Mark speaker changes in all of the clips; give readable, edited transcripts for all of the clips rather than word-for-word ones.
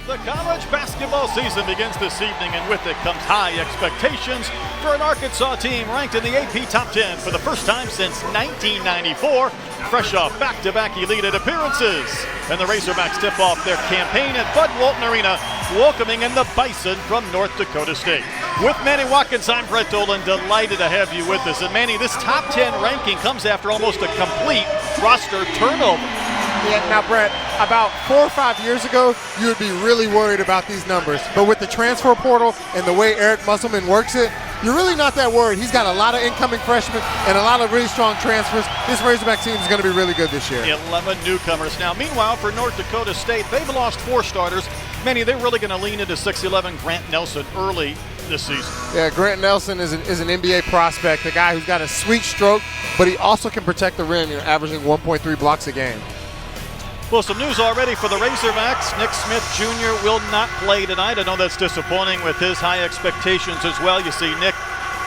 Speaker 1: The college basketball season begins this evening, and with it comes high expectations for an Arkansas team ranked in the AP Top 10 for the first time since 1994, fresh off back-to-back Elite Eight appearances. And the Razorbacks tip off their campaign at Bud Walton Arena, welcoming in the Bison from North Dakota State. With Manny Watkins, I'm Brett Dolan, delighted to have you with us. And Manny, this top 10 ranking comes after almost a complete roster turnover.
Speaker 2: Yeah, now Brett, about 4 or 5 years ago, you would be really worried about these numbers. But with the transfer portal and the way Eric Musselman works it, you're really not that worried. He's got a lot of incoming freshmen and a lot of really strong transfers. This Razorback team is going to be really good this year.
Speaker 1: 11 newcomers. Now, meanwhile, for North Dakota State, they've lost 4 starters. Manny, they're really going to lean into 6'11" Grant Nelson early this season.
Speaker 2: Yeah, Grant Nelson is an NBA prospect, a guy who's got a sweet stroke, but he also can protect the rim, averaging 1.3 blocks a game.
Speaker 1: Well, some news already for the Razorbacks. Nick Smith Jr. will not play tonight. I know that's disappointing with his high expectations as well. You see Nick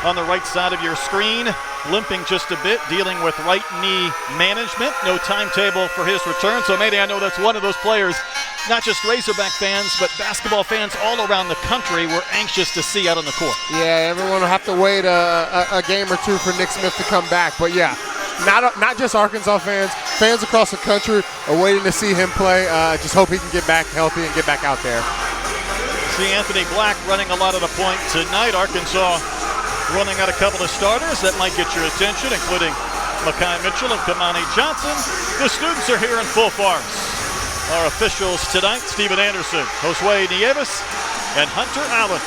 Speaker 1: on the right side of your screen, limping just a bit, dealing with right knee management. No timetable for his return. So maybe I know that's one of those players, not just Razorback fans, but basketball fans all around the country were anxious to see out on the court.
Speaker 2: Yeah, everyone will have to wait a game or two for Nick Smith to come back. But yeah, not just Arkansas fans across the country are waiting to see him play. Just hope he can get back healthy and get back out there.
Speaker 1: See Anthony Black running a lot of the point tonight. Arkansas running out a couple of starters that might get your attention, including Makai Mitchell and Kamani Johnson. The students are here in full force. Our officials tonight, Steven Anderson, Josue Nieves, and Hunter Allen.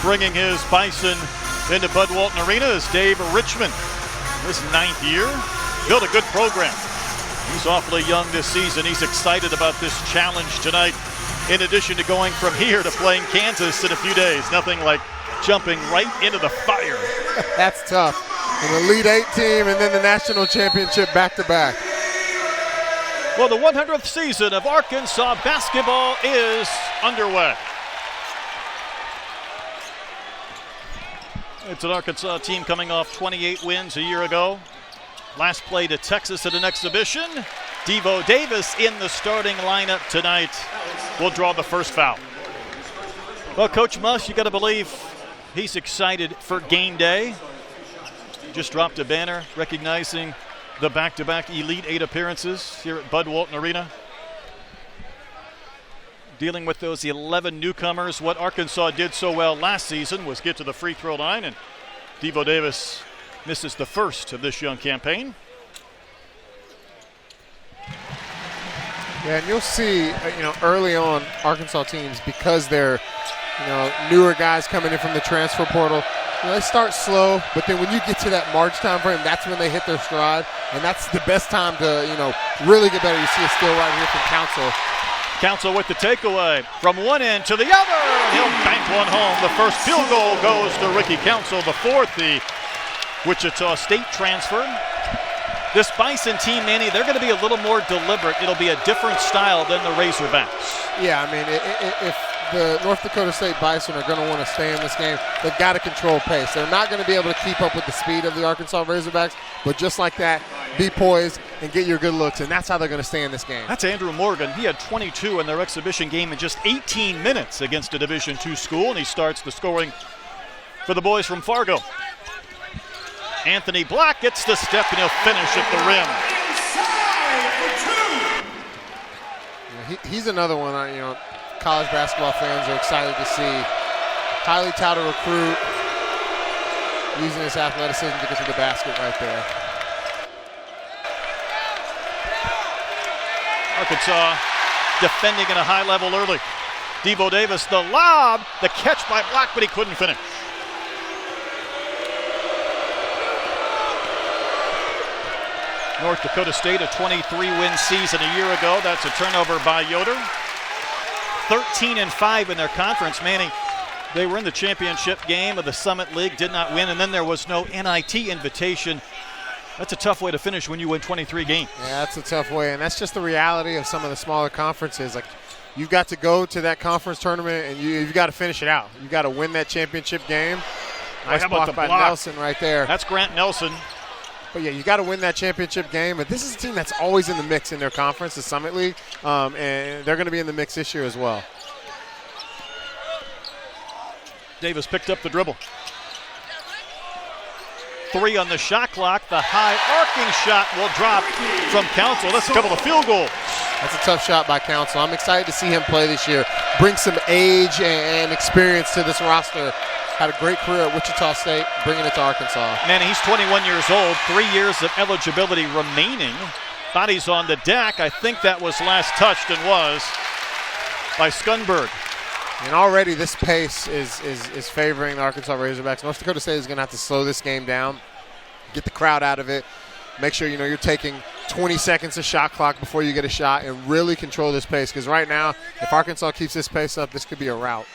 Speaker 1: Bringing his Bison into Bud Walton Arena is Dave Richmond. His 9th year, built a good program. He's awfully young this season. He's excited about this challenge tonight. In addition to going from here to playing Kansas in a few days, nothing like jumping right into the fire.
Speaker 2: That's tough. An Elite Eight team and then the national championship back-to-back.
Speaker 1: Well, the 100th season of Arkansas basketball is underway. It's an Arkansas team coming off 28 wins a year ago. Last played at Texas at an exhibition. Devo Davis in the starting lineup tonight will draw the first foul. Well, Coach Muss, you got to believe he's excited for game day. Just dropped a banner recognizing the back-to-back Elite Eight appearances here at Bud Walton Arena. Dealing with those 11 newcomers. What Arkansas did so well last season was get to the free throw line, and Devo Davis misses the first of this young campaign.
Speaker 2: Yeah, and you'll see, early on Arkansas teams, because they're, newer guys coming in from the transfer portal, they start slow, but then when you get to that March time frame, that's when they hit their stride, and that's the best time to, really get better. You see a steal right here from Council.
Speaker 1: Council with the takeaway from one end to the other. He'll bank one home. The first field goal goes to Ricky Council. The fourth, the Wichita State transfer. This Bison team, Manny, they're going to be a little more deliberate. It'll be a different style than the Razorbacks.
Speaker 2: Yeah, I mean, if the North Dakota State Bison are going to want to stay in this game, they've got to control pace. They're not going to be able to keep up with the speed of the Arkansas Razorbacks, but just like that, be poised and get your good looks, and that's how they're going to stay in this game.
Speaker 1: That's Andrew Morgan. He had 22 in their exhibition game in just 18 minutes against a Division II school, and he starts the scoring for the boys from Fargo. Anthony Black gets the step, and he'll finish at the
Speaker 2: rim. He's another one, college basketball fans are excited to see. Highly touted recruit, using his athleticism to get to the basket right there.
Speaker 1: Arkansas defending at a high level early. Devo Davis, the lob, the catch by Black, but he couldn't finish. North Dakota State, a 23-win season a year ago. That's a turnover by Yoder. 13-5 in their conference. Manny, they were in the championship game of the Summit League, did not win, and then there was no NIT invitation. That's a tough way to finish when you win 23 games.
Speaker 2: Yeah, that's a tough way, and that's just the reality of some of the smaller conferences. Like, you've got to go to that conference tournament, and you've got to finish it out. You've got to win that championship game. Nice block by Nelson right there.
Speaker 1: That's Grant Nelson.
Speaker 2: But, yeah, you got to win that championship game. But this is a team that's always in the mix in their conference, the Summit League, and they're going to be in the mix this year as well.
Speaker 1: Davis picked up the dribble. 3 on the shot clock. The high arcing shot will drop from Council. That's a couple of field goals.
Speaker 2: That's a tough shot by Council. I'm excited to see him play this year. Bring some age and experience to this roster. Had a great career at Wichita State, bringing it to Arkansas.
Speaker 1: Man, he's 21 years old, 3 years of eligibility remaining. Bodies on the deck. I think that was last touched and was by Skunberg.
Speaker 2: And already this pace is favoring the Arkansas Razorbacks. North Dakota State is going to have to slow this game down, get the crowd out of it, make sure you're taking 20 seconds of shot clock before you get a shot, and really control this pace. Because right now, if Arkansas keeps this pace up, this could be a rout.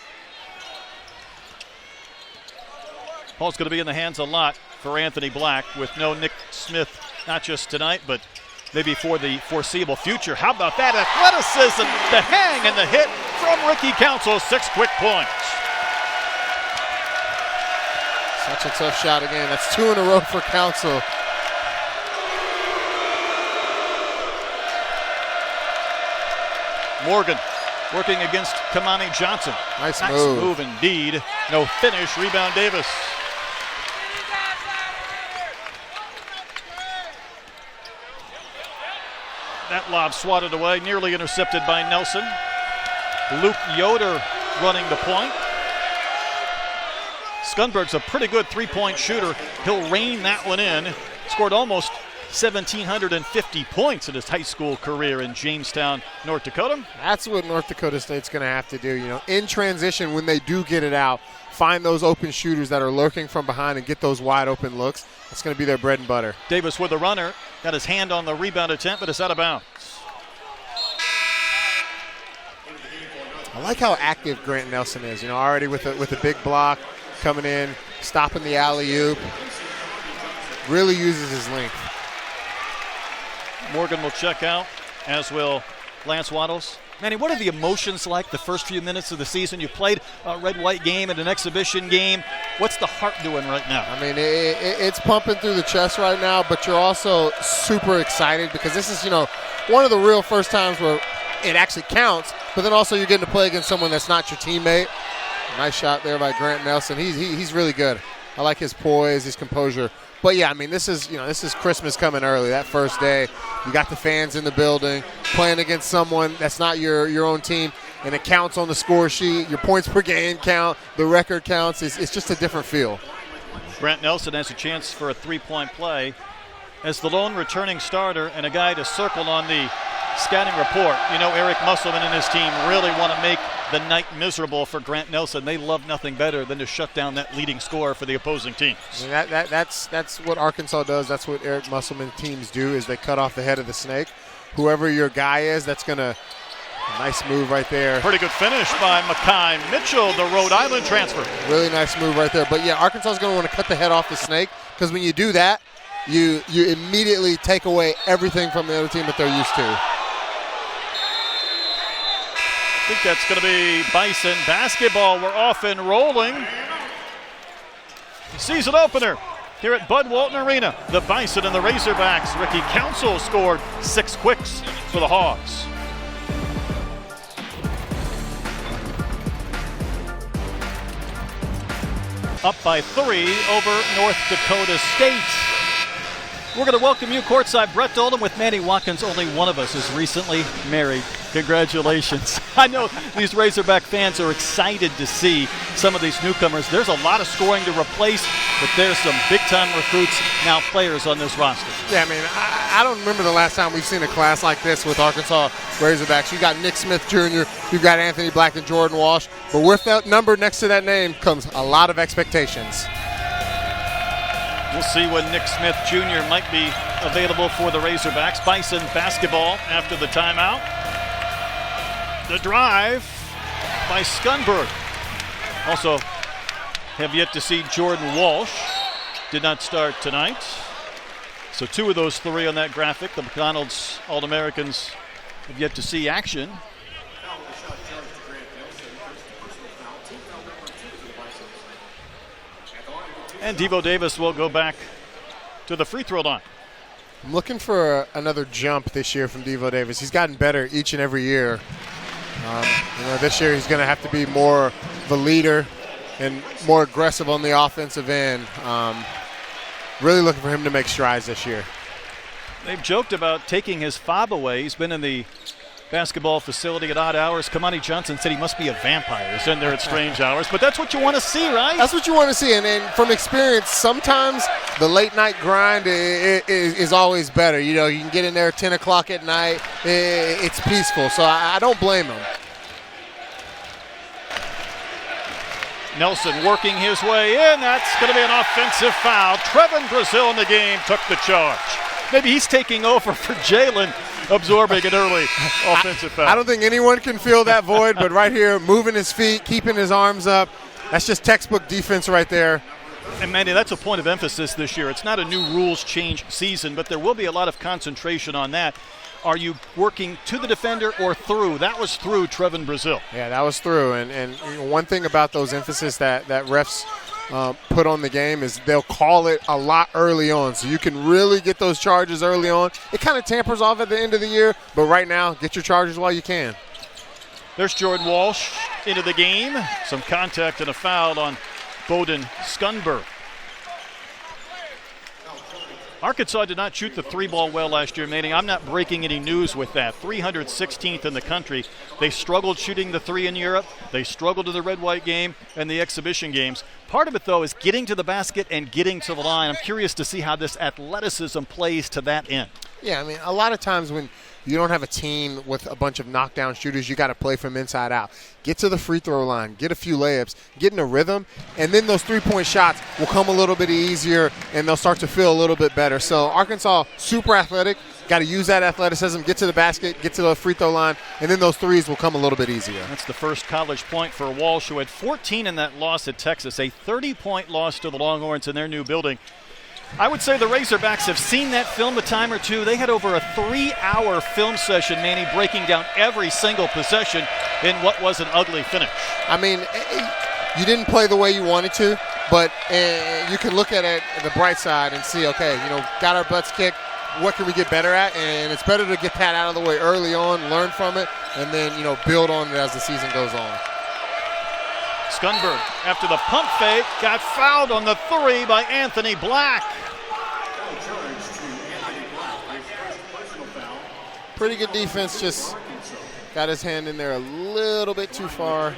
Speaker 1: Ball's going to be in the hands a lot for Anthony Black with no Nick Smith, not just tonight, but maybe for the foreseeable future. How about that athleticism, the hang and the hit from Ricky Council, 6 quick points.
Speaker 2: Such a tough shot again. That's 2 in a row for Council.
Speaker 1: Morgan working against Kamani Johnson.
Speaker 2: Nice
Speaker 1: move indeed. No finish. Rebound Davis. That lob swatted away, nearly intercepted by Nelson. Luke Yoder running the point. Skunberg's a pretty good three-point shooter. He'll rein that one in. Scored almost 1,750 points in his high school career in Jamestown, North Dakota.
Speaker 2: That's what North Dakota State's going to have to do. In transition, when they do get it out, find those open shooters that are lurking from behind and get those wide open looks. That's going to be their bread and butter.
Speaker 1: Davis with the runner. Got his hand on the rebound attempt, but it's out of bounds.
Speaker 2: I like how active Grant Nelson is. Already with a big block coming in, stopping the alley-oop. Really uses his length.
Speaker 1: Morgan will check out, as will Lance Waddles. Manny, what are the emotions like the first few minutes of the season? You played a red-white game and an exhibition game. What's the heart doing right now?
Speaker 2: I mean, it's pumping through the chest right now, but you're also super excited because this is, one of the real first times where it actually counts, but then also you're getting to play against someone that's not your teammate. Nice shot there by Grant Nelson. He's really good. I like his poise, his composure. But yeah, I mean, this is Christmas coming early. That first day, you got the fans in the building playing against someone that's not your own team, and it counts on the score sheet. Your points per game count, the record counts. It's just a different feel.
Speaker 1: Grant Nelson has a chance for a three-point play as the lone returning starter and a guy to circle on the scouting report. Eric Musselman and his team really want to make the night miserable for Grant Nelson. They love nothing better than to shut down that leading scorer for the opposing teams.
Speaker 2: I mean, that's what Arkansas does. That's what Eric Musselman teams do, is they cut off the head of the snake. Whoever your guy is, that's going to – nice move right there.
Speaker 1: Pretty good finish by Makai Mitchell, the Rhode Island transfer.
Speaker 2: Really nice move right there. But, yeah, Arkansas is going to want to cut the head off the snake because when you do that, you immediately take away everything from the other team that they're used to.
Speaker 1: I think that's going to be Bison basketball. We're off and rolling. Season opener here at Bud Walton Arena. The Bison and the Razorbacks. Ricky Council scored 6 quicks for the Hogs. Up by 3 over North Dakota State. We're going to welcome you courtside. Brett Dolan with Manny Watkins. Only one of us is recently married. Congratulations. I know these Razorback fans are excited to see some of these newcomers. There's a lot of scoring to replace, but there's some big-time recruits, now players on this roster.
Speaker 2: Yeah, I mean, I don't remember the last time we've seen a class like this with Arkansas Razorbacks. You got Nick Smith Jr., you've got Anthony Black and Jordan Walsh, but with that number next to that name comes a lot of expectations.
Speaker 1: We'll see when Nick Smith Jr. might be available for the Razorbacks. Bison basketball after the timeout. The drive by Skunberg. Also have yet to see Jordan Walsh. Did not start tonight. So 2 of those 3 on that graphic. The McDonald's All-Americans have yet to see action. And Devo Davis will go back to the free throw line.
Speaker 2: I'm looking for another jump this year from Devo Davis. He's gotten better each and every year. This year he's going to have to be more the leader and more aggressive on the offensive end. Really looking for him to make strides this year.
Speaker 1: They've joked about taking his fob away. He's been in the basketball facility at odd hours. Kamani Johnson said he must be a vampire. He's in there at strange hours. But that's what you want to see, right?
Speaker 2: That's what you want to see. And from experience, sometimes the late night grind is always better. You can get in there at 10 o'clock at night. It's peaceful. So I don't blame him.
Speaker 1: Nelson working his way in. That's going to be an offensive foul. Trevin Brazil in the game took the charge. Maybe he's taking over for Jalen, absorbing an early offensive foul.
Speaker 2: I don't think anyone can fill that void, but right here, moving his feet, keeping his arms up, that's just textbook defense right there.
Speaker 1: And, Mandy, that's a point of emphasis this year. It's not a new rules change season, but there will be a lot of concentration on that. Are you working to the defender or through? That was through Trevin Brazil.
Speaker 2: Yeah, that was through. And one thing about those emphasis that refs put on the game is they'll call it a lot early on. So you can really get those charges early on. It kind of tampers off at the end of the year, but right now, get your charges while you can.
Speaker 1: There's Jordan Walsh into the game. Some contact and a foul on Bowden Scunberg. Arkansas did not shoot the three ball well last year, Manning. I'm not breaking any news with that. 316th in the country. They struggled shooting the three in Europe. They struggled in the red-white game and the exhibition games. Part of it, though, is getting to the basket and getting to the line. I'm curious to see how this athleticism plays to that end.
Speaker 2: Yeah, I mean, a lot of times when you don't have a team with a bunch of knockdown shooters, you got to play from inside out. Get to the free throw line, get a few layups, get in a rhythm, and then those three-point shots will come a little bit easier and they'll start to feel a little bit better. So Arkansas, super athletic, got to use that athleticism, get to the basket, get to the free throw line, and then those threes will come a little bit easier.
Speaker 1: That's the first college point for Walsh, who had 14 in that loss at Texas, a 30-point loss to the Longhorns in their new building. I would say the Razorbacks have seen that film a time or two. They had over a 3-hour film session, Manny, breaking down every single possession in what was an ugly finish.
Speaker 2: I mean, you didn't play the way you wanted to, but you can look at it the bright side and see, okay, got our butts kicked. What can we get better at? And it's better to get that out of the way early on, learn from it, and then, build on it as the season goes on.
Speaker 1: Scunberg, after the pump fake, got fouled on the three by Anthony Black.
Speaker 2: Pretty good defense, just got his hand in there a little bit too far. And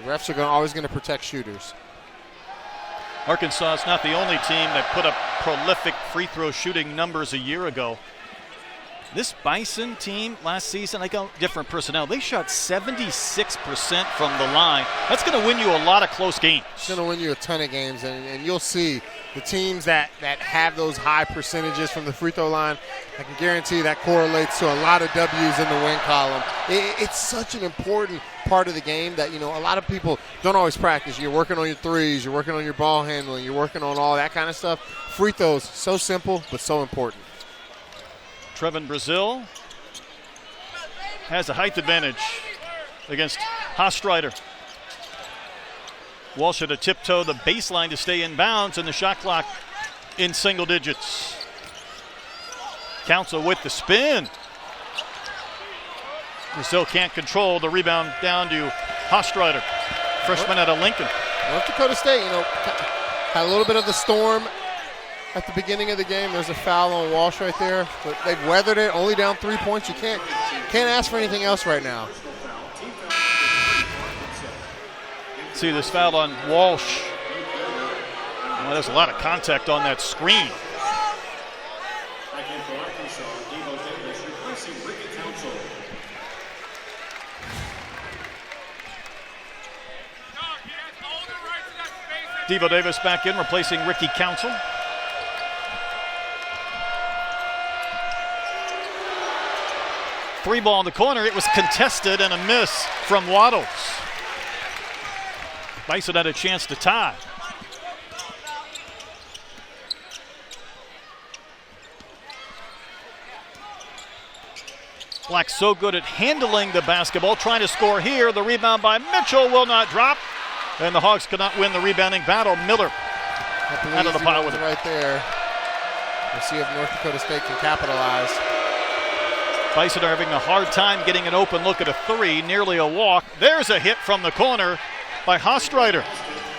Speaker 2: the refs are always going to protect shooters.
Speaker 1: Arkansas is not the only team that put up prolific free throw shooting numbers a year ago. This Bison team last season, they got different personnel. They shot 76% from the line. That's going to win you a lot of close games.
Speaker 2: It's going to win you a ton of games, and you'll see the teams that have those high percentages from the free throw line, I can guarantee that correlates to a lot of W's in the win column. It's such an important part of the game that, a lot of people don't always practice. You're working on your threes, you're working on your ball handling, you're working on all that kind of stuff. Free throws, so simple but so important.
Speaker 1: Trevin Brazil has a height advantage against Hastreiter. Walsh had to tiptoe the baseline to stay in bounds, and the shot clock in single digits. Council with the spin. Brazil can't control the rebound down to Hastreiter, freshman out of Lincoln.
Speaker 2: North Dakota State, had a little bit of the storm at the beginning of the game. There's a foul on Walsh right there, but they've weathered it. Only down 3 points. You can't ask for anything else right now.
Speaker 1: See this foul on Walsh. Well, there's a lot of contact on that screen. Devo Davis back in, replacing Ricky Council. Three ball in the corner. It was contested and a miss from Waddles. Bison had a chance to tie. Black so good at handling the basketball, trying to score here. The rebound by Mitchell will not drop. And the Hawks could not win the rebounding battle. Miller out of the pile with it.
Speaker 2: Right there. We'll see if North Dakota State can capitalize.
Speaker 1: Bison are having a hard time getting an open look at a three, nearly a walk. There's a hit from the corner by Hostreiter,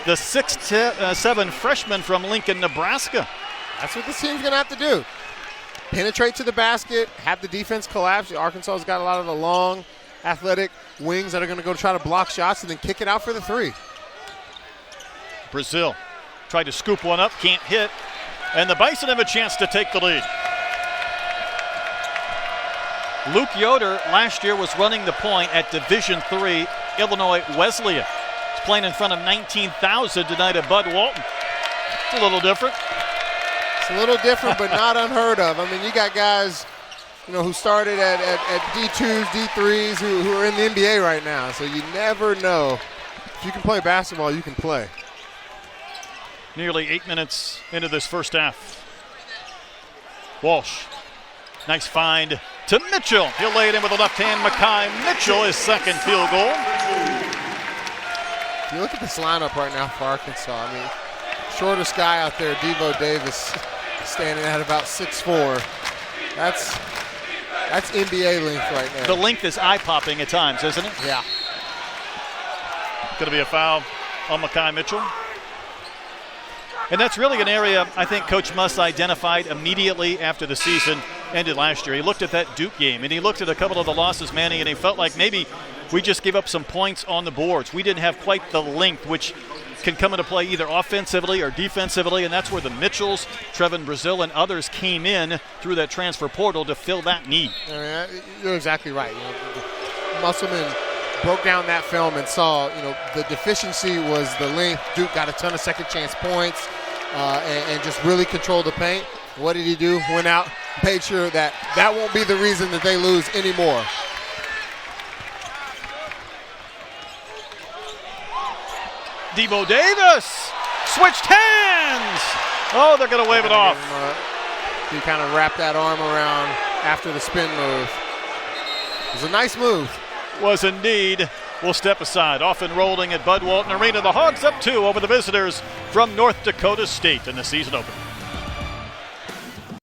Speaker 1: the 6'7" freshman from Lincoln, Nebraska.
Speaker 2: That's what this team's going to have to do. Penetrate to the basket, have the defense collapse. Arkansas's got a lot of the long, athletic wings that are going to go try to block shots and then kick it out for the three.
Speaker 1: Brazil tried to scoop one up, can't hit, and the Bison have a chance to take the lead. Luke Yoder last year was running the point at Division III Illinois Wesleyan. He's playing in front of 19,000 tonight at Bud Walton. It's a little different.
Speaker 2: It's a little different, but not unheard of. I mean, you got guys, who started at D2s, D3s, who are in the NBA right now. So you never know. If you can play basketball, you can play.
Speaker 1: Nearly 8 minutes into this first half. Walsh, nice find to Mitchell. He'll lay it in with the left hand. Makai Mitchell, his second field goal.
Speaker 2: You look at this lineup right now for Arkansas. I mean, shortest guy out there, Devo Davis, standing at about 6'4". That's NBA length right there.
Speaker 1: The length is eye-popping at times, isn't it?
Speaker 2: Yeah.
Speaker 1: Going to be a foul on Makai Mitchell. And that's really an area I think Coach Muss identified immediately after the season ended last year. He looked at that Duke game, and he looked at a couple of the losses, Manny, and he felt like maybe we just gave up some points on the boards. We didn't have quite the length, which can come into play either offensively or defensively, and that's where the Mitchells, Trevin Brazil, and others came in through that transfer portal to fill that need.
Speaker 2: I mean, you're exactly right. Musselman broke down that film and saw, the deficiency was the length. Duke got a ton of second chance points and just really controlled the paint. What did he do? Went out, made sure that won't be the reason that they lose anymore.
Speaker 1: Devo Davis switched hands. Oh, they're going to wave it off.
Speaker 2: He kind of wrapped that arm around after the spin move. It was a nice move.
Speaker 1: Was indeed. We'll step aside. Off and rolling at Bud Walton Arena. The Hogs up 2 over the visitors from North Dakota State in the season opener.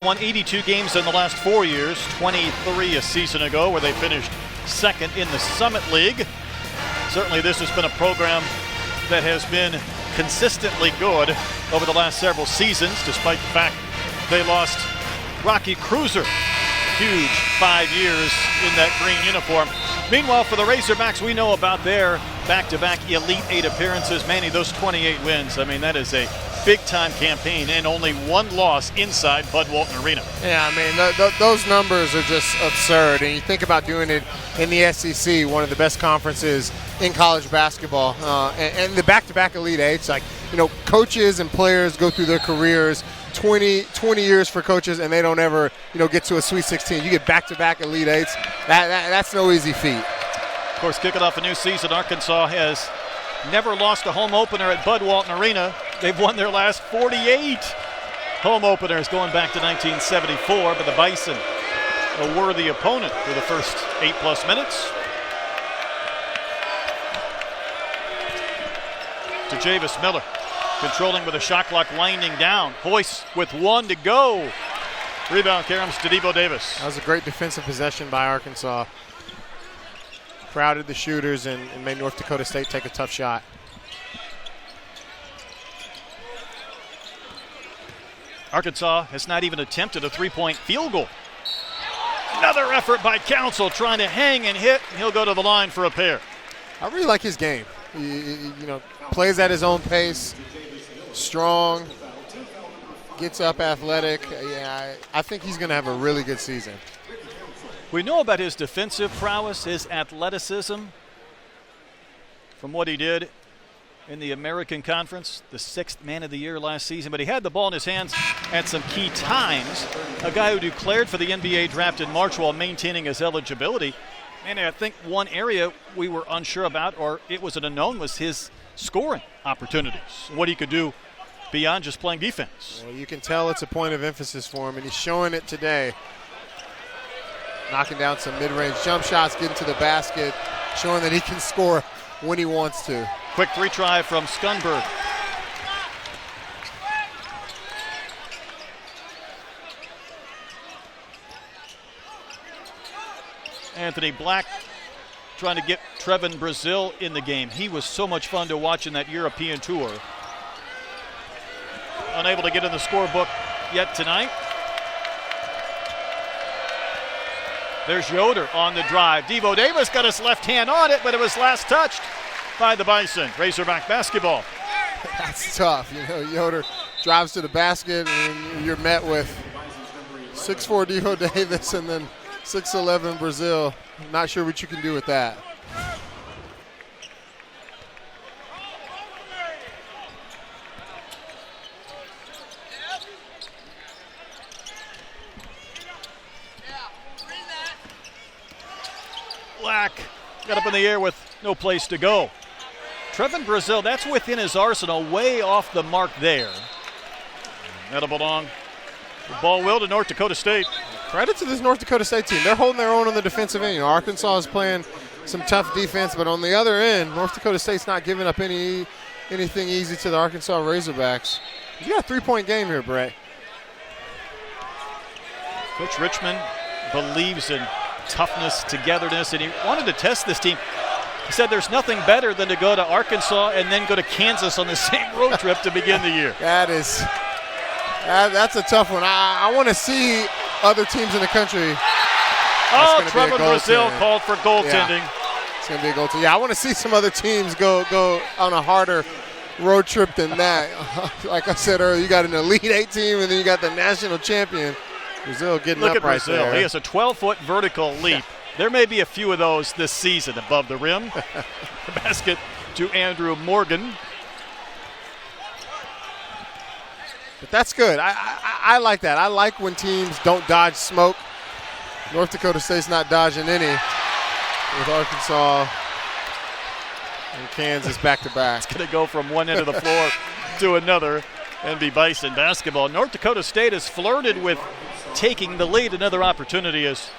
Speaker 1: Won 82 games in the last 4 years, 23 a season ago, where they finished second in the Summit League. Certainly this has been a program that has been consistently good over the last several seasons, despite the fact they lost Rocky Cruiser. Huge 5 years in that green uniform. Meanwhile, for the Razorbacks, we know about their back-to-back Elite 8 appearances. Manny, those 28 wins, I mean, that is a big-time campaign and only one loss inside Bud Walton Arena.
Speaker 2: Yeah, I mean, those numbers are just absurd. And you think about doing it in the SEC, one of the best conferences in college basketball, and the back-to-back Elite 8s, like, coaches and players go through their careers, 20 years for coaches, and they don't ever, get to a Sweet 16. You get back-to-back Elite 8s. That's no easy feat.
Speaker 1: Of course, kicking off a new season, Arkansas has never lost a home opener at Bud Walton Arena. They've won their last 48 home openers going back to 1974, but the Bison, a worthy opponent for the first 8+ minutes. To Javis Miller. Controlling with a shot clock winding down. Hoist with 1 to go. Rebound caroms to Devo Davis.
Speaker 2: That was a great defensive possession by Arkansas. Crowded the shooters and made North Dakota State take a tough shot.
Speaker 1: Arkansas has not even attempted a 3-point field goal. Another effort by Council trying to hang and hit. He'll go to the line for a pair.
Speaker 2: I really like his game. He plays at his own pace. Strong, gets up athletic. Yeah, I think he's going to have a really good season.
Speaker 1: We know about his defensive prowess, his athleticism from what he did in the American Conference, the 6th Man of the Year last season, but he had the ball in his hands at some key times. A guy who declared for the NBA draft in March while maintaining his eligibility. And I think one area we were unsure about, or it was an unknown, was his scoring opportunities, what he could do beyond just playing defense.
Speaker 2: Well, you can tell it's a point of emphasis for him, and he's showing it today. Knocking down some mid-range jump shots, getting to the basket, showing that he can score when he wants to.
Speaker 1: Quick 3 try from Skunberg. Anthony Black trying to get Trevin Brazil in the game. He was so much fun to watch in that European tour. Unable to get in the scorebook yet tonight. There's Yoder on the drive. Devo Davis got his left hand on it, but it was last touched by the Bison. Razorback basketball.
Speaker 2: That's tough. You know, Yoder drives to the basket, and you're met with 6'4" Devo Davis and then 6'11" Brazil. Not sure what you can do with that.
Speaker 1: Black got up in the air with no place to go. Trevin Brazil, that's within his arsenal, way off the mark there. That'll belong. The ball will to North Dakota State.
Speaker 2: Credit to this North Dakota State team. They're holding their own on the defensive end. You know, Arkansas is playing some tough defense, but on the other end, North Dakota State's not giving up anything easy to the Arkansas Razorbacks. You got a three-point game here, Brett.
Speaker 1: Coach Richmond believes in toughness, togetherness, and he wanted to test this team. He said there's nothing better than to go to Arkansas and then go to Kansas on the same road trip to begin the year.
Speaker 2: That's a tough one. I want to see other teams in the country.
Speaker 1: Trevin Brazil called for goaltending.
Speaker 2: Yeah, it's going to be a goaltending. Yeah, I want to see some other teams go on a harder road trip than that. Like I said earlier, you got an Elite Eight team, and then you got the national champion. Brazil getting
Speaker 1: Look
Speaker 2: up
Speaker 1: at
Speaker 2: right
Speaker 1: Brazil.
Speaker 2: there.
Speaker 1: He has a 12-foot vertical leap. There may be a few of those this season above the rim. The basket to Andrew Morgan.
Speaker 2: But that's good. I like that. I like when teams don't dodge smoke. North Dakota State's not dodging any with Arkansas and Kansas back-to-back.
Speaker 1: It's going to go from one end of the floor to another and be Bison basketball. North Dakota State has flirted with taking the lead. Another opportunity has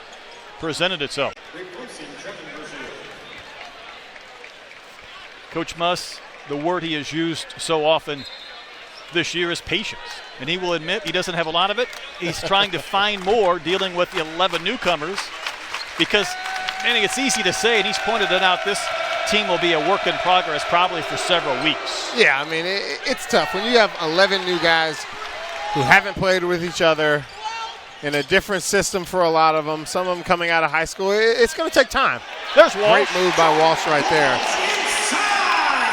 Speaker 1: presented itself. Coach Muss, the word he has used so often this year is patience. And he will admit he doesn't have a lot of it. He's trying to find more, dealing with the 11 newcomers. Because, man, it's easy to say, and he's pointed it out, this team will be a work in progress probably for several weeks.
Speaker 2: Yeah, I mean, it's tough. When you have 11 new guys who haven't played with each other in a different system for a lot of them, some of them coming out of high school, it's going to take time.
Speaker 1: There's Walsh.
Speaker 2: Great move by Walsh right there.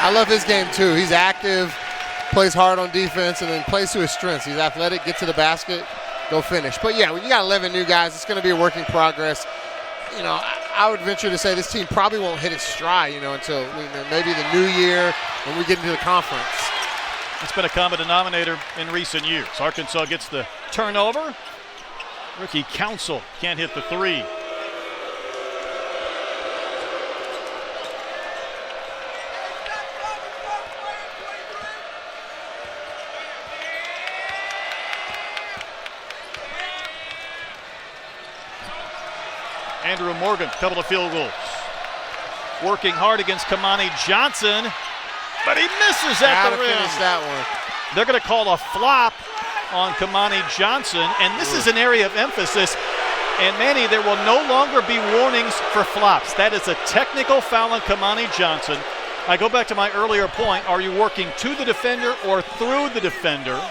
Speaker 2: I love his game, too. He's active, plays hard on defense, and then plays to his strengths. He's athletic, get to the basket, go finish. But, yeah, when you got 11 new guys, it's going to be a work in progress. You know, I would venture to say this team probably won't hit its stride, until maybe the new year when we get into the conference.
Speaker 1: It's been a common denominator in recent years. Arkansas gets the turnover. Ricky Council can't hit the three. Andrew Morgan, couple of field goals. Working hard against Kamani Johnson, but he misses at the rim.
Speaker 2: Finish that one.
Speaker 1: They're going to call a flop on Kamani Johnson, and this is an area of emphasis. And Manny, there will no longer be warnings for flops. That is a technical foul on Kamani Johnson. I go back to my earlier point. Are you working to the defender or through the defender?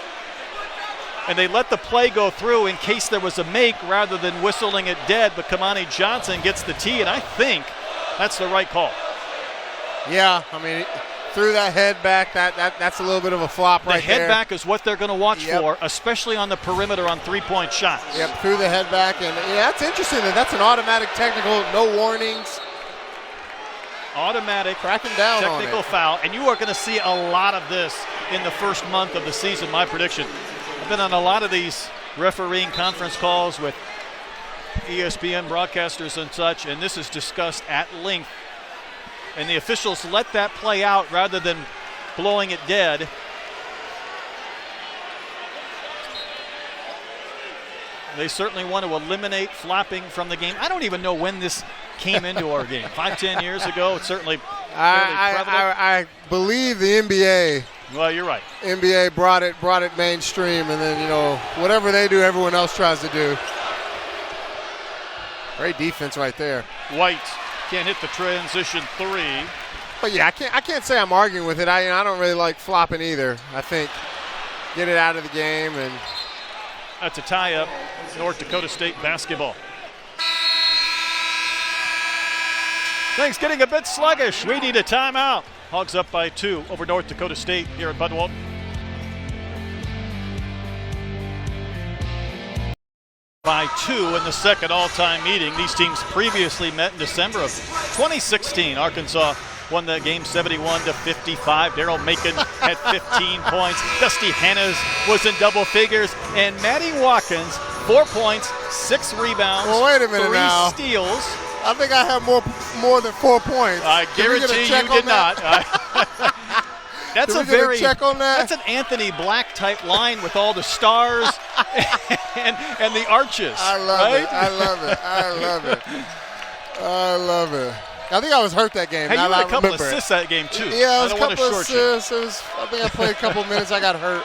Speaker 1: And they let the play go through in case there was a make rather than whistling it dead. But Kamani Johnson gets the tee, and I think that's the right call.
Speaker 2: Yeah, I mean, threw that head back. That's a little bit of a flop right there.
Speaker 1: The head back is what they're going to watch for, especially on the perimeter on three-point shots.
Speaker 2: Yep, threw the head back. And yeah, that's interesting that that's an automatic technical, no warnings.
Speaker 1: Automatic
Speaker 2: cracking down
Speaker 1: technical
Speaker 2: on it.
Speaker 1: Foul. And you are going to see a lot of this in the first month of the season, my prediction. I've been on a lot of these refereeing conference calls with ESPN broadcasters and such, and this is discussed at length. And the officials let that play out rather than blowing it dead. They certainly want to eliminate flopping from the game. I don't even know when this came into our game. 5-10 years ago, it's certainly fairly prevalent.
Speaker 2: I believe the NBA.
Speaker 1: Well, you're right.
Speaker 2: NBA brought it mainstream, and then, whatever they do, everyone else tries to do. Great defense right there.
Speaker 1: White can't hit the transition three.
Speaker 2: But yeah, I can't say I'm arguing with it. I don't really like flopping either. I think get it out of the game, and
Speaker 1: that's a tie-up. North Dakota State basketball. Things getting a bit sluggish. We need a timeout. Hogs up by 2 over North Dakota State here at Bud Walton. By 2 in the second all-time meeting. These teams previously met in December of 2016. Arkansas won that game 71-55. Daryl Macon had 15 points. Dusty Hannes was in double figures. And Matty Watkins, 4 points, 6 rebounds,
Speaker 2: well, wait a minute
Speaker 1: 3
Speaker 2: now.
Speaker 1: steals.
Speaker 2: I think I have more than 4 points.
Speaker 1: I guarantee you did not. That's a very
Speaker 2: check on that?
Speaker 1: That's an Anthony Black type line with all the stars and the arches.
Speaker 2: I love
Speaker 1: right?
Speaker 2: it. I love it. I love it. I love it. I think I was hurt that game.
Speaker 1: Hey, you had a couple
Speaker 2: remember
Speaker 1: assists that game too.
Speaker 2: Yeah, it was
Speaker 1: I
Speaker 2: a
Speaker 1: don't want to
Speaker 2: couple
Speaker 1: short
Speaker 2: assists. I think I played a couple minutes. I got hurt.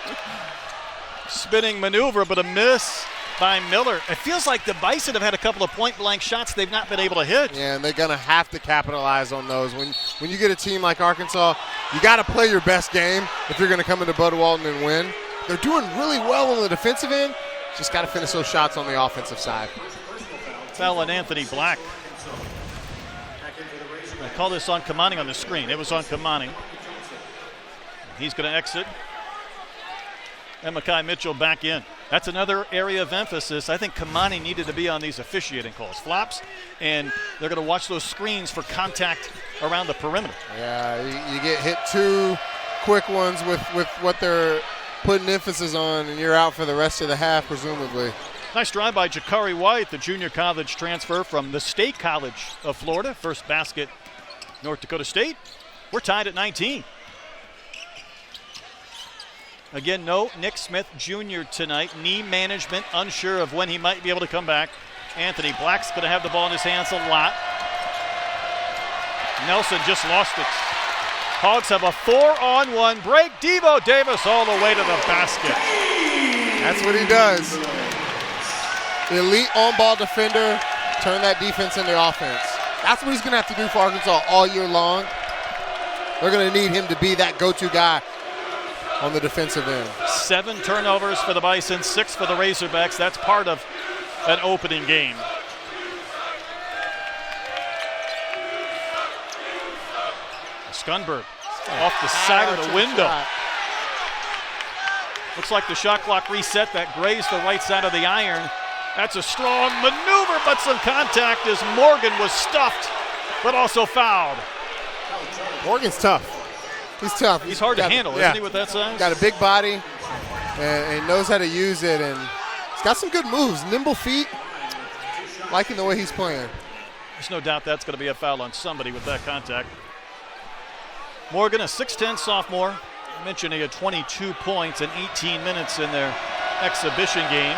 Speaker 1: Spinning maneuver, but a miss by Miller. It feels like the Bison have had a couple of point-blank shots they've not been able to hit.
Speaker 2: Yeah, and they're going to have to capitalize on those. When you get a team like Arkansas, you got to play your best game if you're going to come into Bud Walton and win. They're doing really well on the defensive end. Just got to finish those shots on the offensive side.
Speaker 1: Foul on Anthony Black. I call this on Kamani on the screen. It was on Kamani. He's going to exit. And Makai Mitchell back in. That's another area of emphasis. I think Kamani needed to be on these officiating calls. Flops, and they're going to watch those screens for contact around the perimeter.
Speaker 2: Yeah, you get hit 2 quick ones with what they're putting emphasis on, and you're out for the rest of the half, presumably.
Speaker 1: Nice drive by Jakari White, the junior college transfer from the State College of Florida. First basket, North Dakota State. We're tied at 19. Again, no Nick Smith Jr. tonight. Knee management, unsure of when he might be able to come back. Anthony Black's going to have the ball in his hands a lot. Nelson just lost it. Hogs have a 4-on-1 break. Devo Davis all the way to the basket.
Speaker 2: That's what he does. Elite on-ball defender, turn that defense into offense. That's what he's going to have to do for Arkansas all year long. They're going to need him to be that go-to guy on the defensive end.
Speaker 1: 7 turnovers for the Bison, 6 for the Razorbacks. That's part of an opening game. Scunberg off the side of the window. Looks like the shot clock reset. That grazed the right side of the iron. That's a strong maneuver, but some contact as Morgan was stuffed, but also fouled.
Speaker 2: Morgan's tough. He's tough.
Speaker 1: He's hard to handle, isn't he, with that size?
Speaker 2: Got a big body and he knows how to use it, and he's got some good moves, nimble feet. Liking the way he's playing.
Speaker 1: There's no doubt that's going to be a foul on somebody with that contact. Morgan, a 6'10 sophomore. I mentioned he had 22 points in 18 minutes in their exhibition game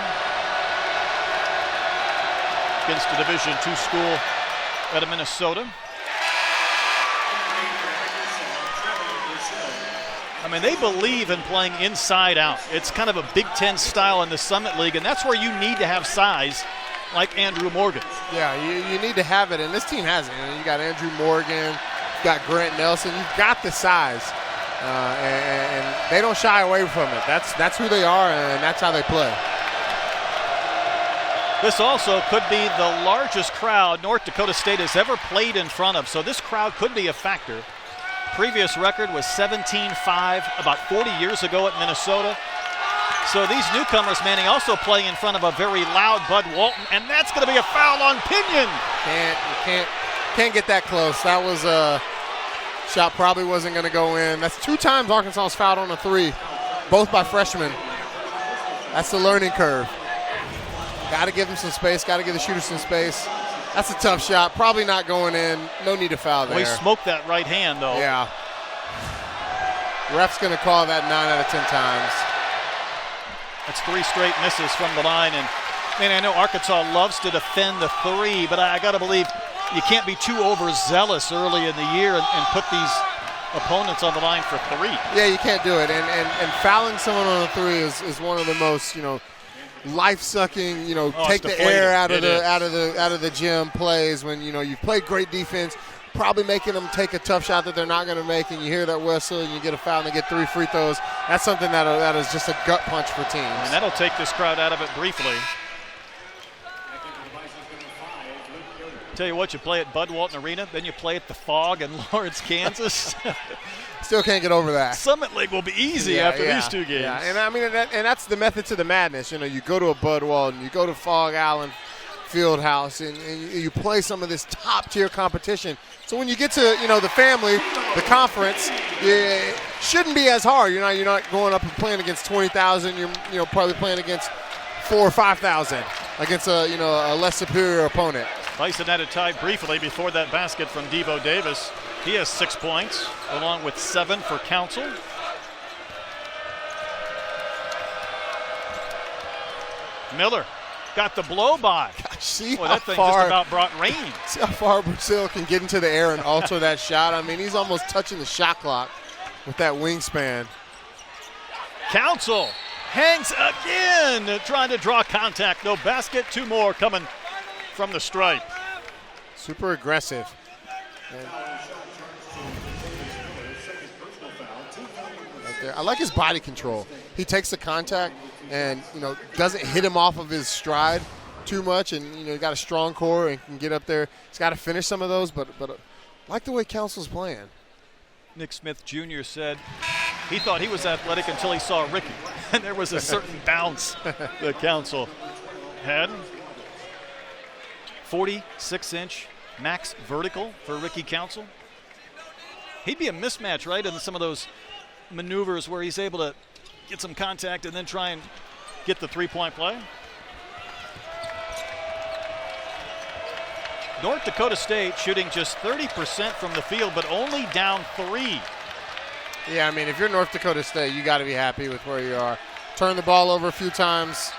Speaker 1: against a Division II school out of Minnesota. I mean, they believe in playing inside out. It's kind of a Big Ten style in the Summit League, and that's where you need to have size like Andrew Morgan.
Speaker 2: Yeah, you need to have it, and this team has it. You got Andrew Morgan, you got Grant Nelson, you've got the size, and they don't shy away from it. That's who they are, and that's how they play.
Speaker 1: This also could be the largest crowd North Dakota State has ever played in front of, so this crowd could be a factor. Previous record was 17-5 about 40 years ago at Minnesota. So these newcomers, Manning, also play in front of a very loud Bud Walton, and that's going to be a foul on Pinion.
Speaker 2: Can't get that close. That was a shot probably wasn't going to go in. That's 2 times Arkansas's fouled on a 3, both by freshmen. That's the learning curve. Got to give them some space. Got to give the shooter some space. That's a tough shot. Probably not going in. No need to foul there.
Speaker 1: Well, he smoked that right hand, though.
Speaker 2: Yeah. Ref's going to call that 9 out of 10 times.
Speaker 1: That's 3 straight misses from the line. And, man, I know Arkansas loves to defend the 3, but I got to believe you can't be too overzealous early in the year and put these opponents on the line for 3.
Speaker 2: Yeah, you can't do it. And fouling someone on a 3 is one of the most, life-sucking, take the air out of the gym plays when you've played great defense, probably making them take a tough shot that they're not going to make, and you hear that whistle and you get a foul and they get 3 free throws. That's something that is just a gut punch for teams.
Speaker 1: And that'll take this crowd out of it briefly. Tell you what, you play at Bud Walton Arena, then you play at the Fog in Lawrence, Kansas.
Speaker 2: Still can't get over that.
Speaker 1: Summit League will be easy after these 2 games.
Speaker 2: Yeah, and I mean, and that's the method to the madness. You go to a Bud Walton, you go to Fog Allen Fieldhouse, and you play some of this top-tier competition. So when you get to, the family, the conference, it shouldn't be as hard. You're not going up and playing against 20,000. You're probably playing against 4,000 or 5,000 against a less superior opponent.
Speaker 1: Bison had it tied briefly before that basket from Devo Davis. He has 6 points, along with 7 for Council. Miller got the blow by.
Speaker 2: See
Speaker 1: Boy,
Speaker 2: how
Speaker 1: that thing
Speaker 2: far,
Speaker 1: just about brought rain.
Speaker 2: See how far Brazil can get into the air and alter that shot. I mean, he's almost touching the shot clock with that wingspan.
Speaker 1: Council hangs again, trying to draw contact. No basket, 2 more coming from the stripe.
Speaker 2: Super aggressive. Right there. I like his body control. He takes the contact and doesn't hit him off of his stride too much, and he got a strong core and can get up there. He's got to finish some of those, but I like the way Council's playing.
Speaker 1: Nick Smith Jr. said he thought he was athletic until he saw Ricky, and there was a certain bounce that Council had. 46-inch max vertical for Ricky Council. He'd be a mismatch, right, in some of those maneuvers where he's able to get some contact and then try and get the 3-point play. North Dakota State shooting just 30% from the field, but only down 3.
Speaker 2: Yeah, I mean, if you're North Dakota State, you got to be happy with where you are. Turn the ball over a few times.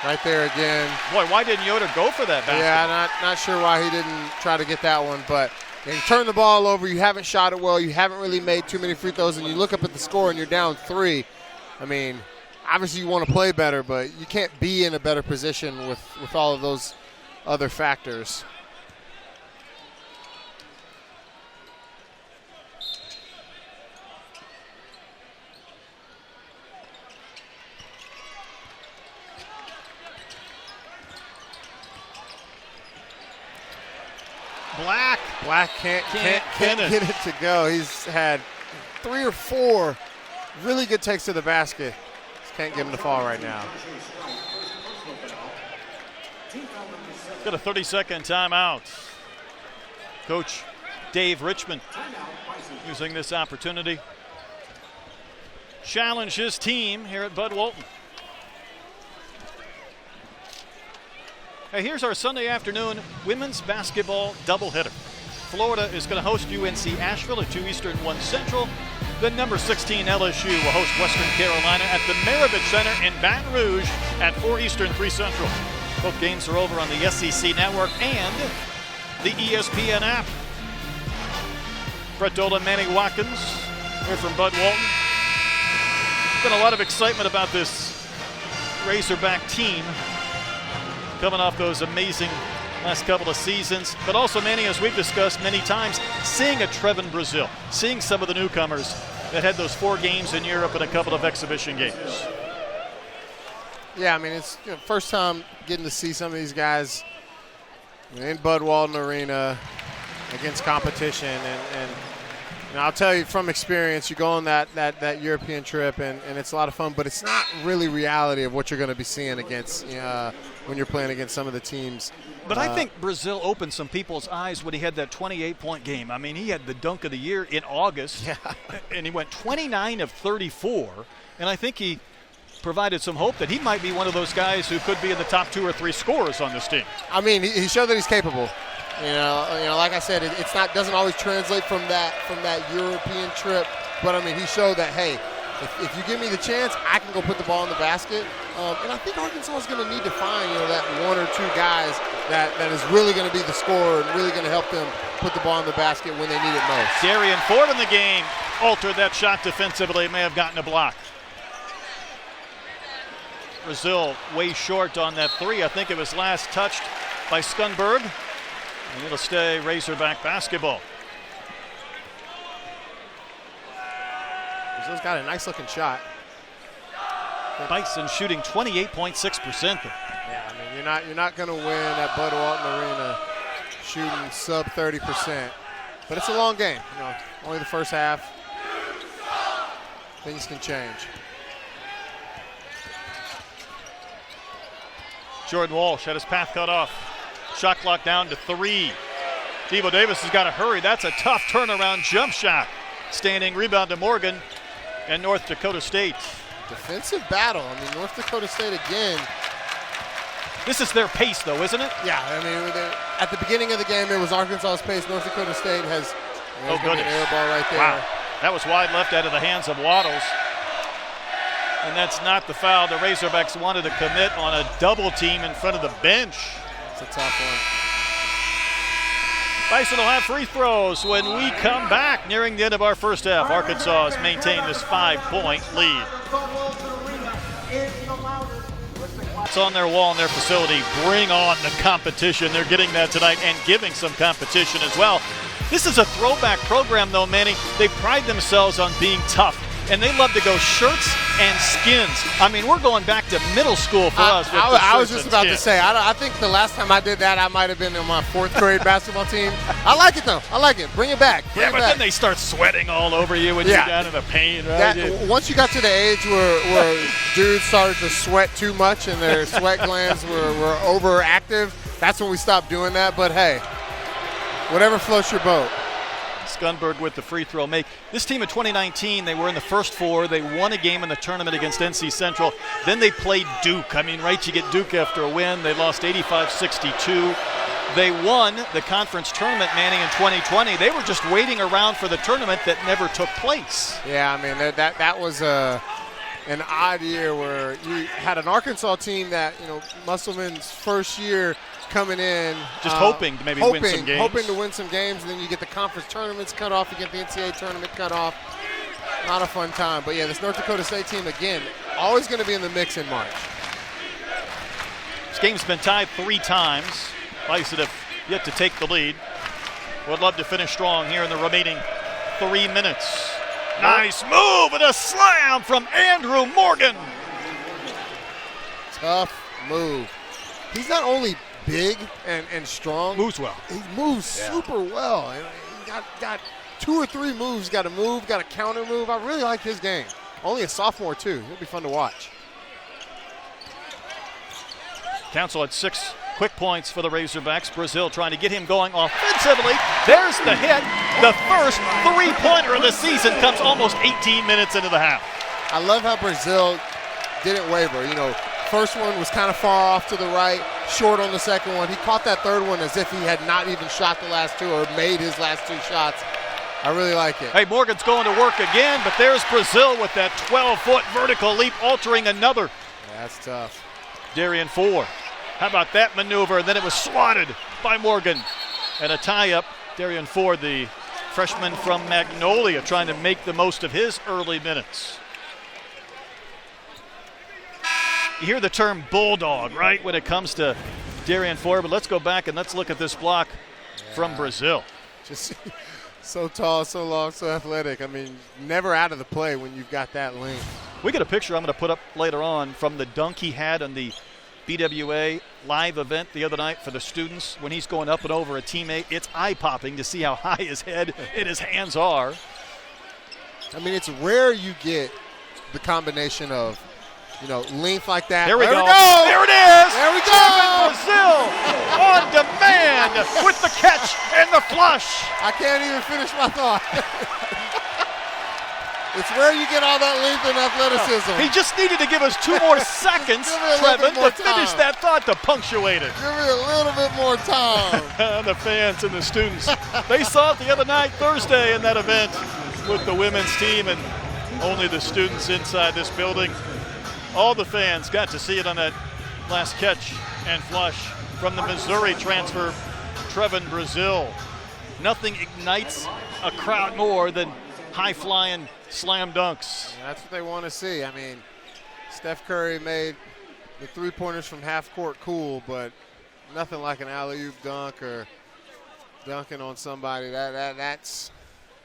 Speaker 2: Right there again.
Speaker 1: Boy, why didn't Yoder go for that basket?
Speaker 2: Yeah, not sure why he didn't try to get that one, but you turn the ball over, you haven't shot it well, you haven't really made too many free throws, and you look up at the score and you're down 3. I mean, obviously you want to play better, but you can't be in a better position with all of those other factors. Black can't get it to go. He's had 3 or 4 really good takes to the basket. Just can't get him to fall right now.
Speaker 1: Got a 30-second timeout. Coach Dave Richmond using this opportunity. Challenge his team here at Bud Walton. Hey, here's our Sunday afternoon women's basketball doubleheader. Florida is going to host UNC Asheville at 2 Eastern, 1 Central. Then number 16 LSU will host Western Carolina at the Maravich Center in Baton Rouge at 4 Eastern, 3 Central. Both games are over on the SEC Network and the ESPN app. Brett Dolan, Manny Watkins here from Bud Walton. There's been a lot of excitement about this Razorback team coming off those amazing last couple of seasons, but also, Manny, as we've discussed many times, seeing a Trevin Brazil, seeing some of the newcomers that had those 4 games in Europe and a couple of exhibition games.
Speaker 2: Yeah, I mean, it's first time getting to see some of these guys in Bud Walton Arena against competition, and I'll tell you from experience, you go on that European trip, and it's a lot of fun, but it's not really reality of what you're going to be seeing against when you're playing against some of the teams.
Speaker 1: But I think Brazil opened some people's eyes when he had that 28-point game. I mean, he had the dunk of the year in August, and he went 29 of 34, and I think he provided some hope that he might be one of those guys who could be in the top 2 or 3 scorers on this team.
Speaker 2: I mean, he showed that he's capable. Like I said, it's not doesn't always translate from that European trip, but I mean, he showed that, hey, if you give me the chance, I can go put the ball in the basket. And I think Arkansas is going to need to find that 1 or 2 guys that is really going to be the scorer and really going to help them put the ball in the basket when they need it most.
Speaker 1: Darian Ford in the game altered that shot defensively. May have gotten a block. Brazil way short on that three. I think it was last touched by Skundberg. And it'll stay Razorback basketball.
Speaker 2: Brazil's got a nice looking shot.
Speaker 1: Bison shooting 28.6%.
Speaker 2: Yeah, I mean you're not going to win at Bud Walton Arena shooting sub 30%. But it's a long game. You know, only the first half. Things can change.
Speaker 1: Jordan Walsh had his path cut off. Shot clock down to 3. Devo Davis has got to hurry. That's a tough turnaround jump shot. Standing rebound to Morgan and North Dakota State.
Speaker 2: Defensive battle. I mean, North Dakota State again.
Speaker 1: This is their pace, though, isn't it?
Speaker 2: Yeah, I mean, at the beginning of the game, it was Arkansas's pace. North Dakota State has an air ball right there.
Speaker 1: Wow. That was wide left out of the hands of Waddles. And that's not the foul the Razorbacks wanted to commit on a double team in front of the bench.
Speaker 2: It's a tough one.
Speaker 1: Bison will have free throws when we come back nearing the end of our first half. Arkansas has maintained this 5-point lead. It's on their wall in their facility. Bring on the competition. They're getting that tonight and giving some competition as well. This is a throwback program, though, Manny. They pride themselves on being tough, and they love to go shirts and skins. I mean, we're going back to middle school for us.
Speaker 2: I was just about to say, I think the last time I did that, I might have been in my 4th grade basketball team. I like it, though. I like it. Bring it back.
Speaker 1: Then they start sweating all over you when you're down in the paint. Right?
Speaker 2: Once you got to the age where dudes started to sweat too much and their sweat glands were overactive, that's when we stopped doing that. But, hey, whatever floats your boat.
Speaker 1: Skundberg with the free throw make. This team in 2019, they were in the first 4. They won a game in the tournament against NC Central. Then they played Duke. I mean, right, you get Duke after a win. They lost 85-62. They won the conference tournament, Manning, in 2020. They were just waiting around for the tournament that never took place.
Speaker 2: Yeah, I mean, that was an odd year where you had an Arkansas team that, you know, Musselman's first year coming in.
Speaker 1: Just hoping to maybe win some games.
Speaker 2: Hoping to win some games, and then you get the conference tournaments cut off, you get the NCAA tournament cut off. Not a fun time. But, yeah, this North Dakota State team, again, always going to be in the mix in March.
Speaker 1: This game's been tied 3 times. Bison have yet to take the lead. Would love to finish strong here in the remaining 3 minutes. Nice move and a slam from Andrew Morgan.
Speaker 2: Tough move. He's not only big and strong.
Speaker 1: Moves well.
Speaker 2: He moves super well. And he got 2 or 3 moves. Got a move, got a counter move. I really like his game. Only a sophomore, too. He'll be fun to watch.
Speaker 1: Council at 6 quick points for the Razorbacks. Brazil trying to get him going offensively. There's the hit. The first 3-pointer of the season comes almost 18 minutes into the half.
Speaker 2: I love how Brazil didn't waver. You know, first one was kind of far off to the right, short on the second one. He caught that third one as if he had not even shot the last 2 or made his last 2 shots. I really like it.
Speaker 1: Hey, Morgan's going to work again, but there's Brazil with that 12-foot vertical leap, altering another.
Speaker 2: Yeah, that's tough.
Speaker 1: Darian Ford. How about that maneuver? And then it was swatted by Morgan. And a tie-up. Darian Ford, the freshman from Magnolia, trying to make the most of his early minutes. You hear the term bulldog, right, when it comes to Darian Ford, but let's go back and let's look at this block from Brazil.
Speaker 2: Just so tall, so long, so athletic. I mean, never out of the play when you've got that length.
Speaker 1: We got a picture I'm going to put up later on from the dunk he had on the BWA live event the other night for the students when he's going up and over a teammate. It's eye-popping to see how high his head and his hands are.
Speaker 2: I mean, it's rare you get the combination of, you know, length like that.
Speaker 1: There we go.
Speaker 2: There
Speaker 1: it is.
Speaker 2: There we go.
Speaker 1: Brazil on demand with the catch and the flush.
Speaker 2: I can't even finish my thought. It's where you get all that length and athleticism.
Speaker 1: He just needed to give us 2 more seconds, Trevin, to finish that thought, to punctuate it.
Speaker 2: Give me a little bit more time.
Speaker 1: The fans and the students, they saw it the other night, Thursday, in that event with the women's team, and only the students inside this building. All the fans got to see it on that last catch and flush from the Missouri transfer, Trevin Brazil. Nothing ignites a crowd more than high-flying slam dunks.
Speaker 2: That's what they want to see. I mean, Steph Curry made the three-pointers from half court, cool, but nothing like an alley-oop dunk or dunking on somebody. That's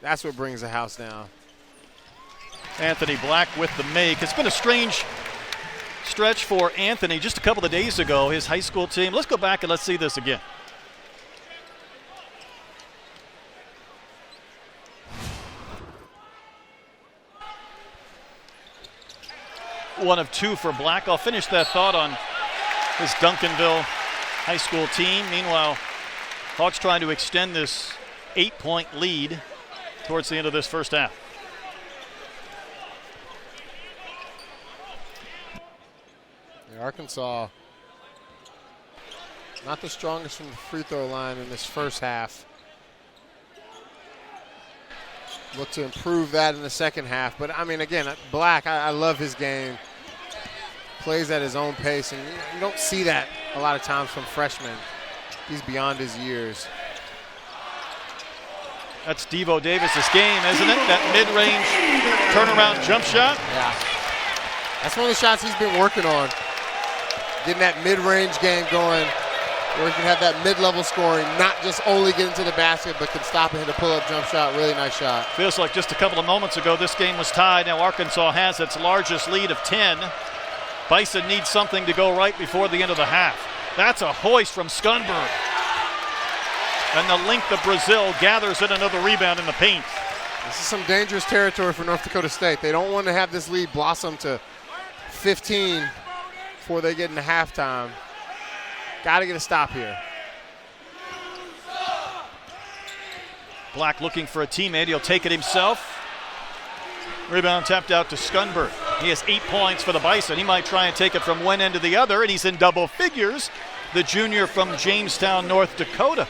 Speaker 2: what brings the house down.
Speaker 1: Anthony Black with the make. It's been a strange stretch for Anthony. Just a couple of days ago, his high school team. Let's go back and let's see this again. One of two for Black. I'll finish that thought on his Duncanville high school team. Meanwhile, Hawks trying to extend this 8-point lead towards the end of this first half.
Speaker 2: Arkansas not the strongest from the free throw line in this first half. Look to improve that in the second half. But, I mean, again, Black, I love his game. Plays at his own pace, and you don't see that a lot of times from freshmen. He's beyond his years.
Speaker 1: That's Devo Davis's game, isn't it? That mid-range turnaround jump shot.
Speaker 2: Yeah. That's one of the shots he's been working on. Getting that mid-range game going where he can have that mid-level scoring, not just only get into the basket, but can stop and hit a pull-up jump shot. Really nice shot.
Speaker 1: Feels like just a couple of moments ago this game was tied. Now Arkansas has its largest lead of 10. Bison needs something to go right before the end of the half. That's a hoist from Scunberg. And the length of Brazil gathers in another rebound in the paint.
Speaker 2: This is some dangerous territory for North Dakota State. They don't want to have this lead blossom to 15 before they get into halftime. Got to get a stop here.
Speaker 1: Black looking for a teammate. He'll take it himself. Rebound tapped out to Scunberg. He has 8 points for the Bison. He might try and take it from one end to the other, and he's in double figures. The junior from Jamestown, North Dakota.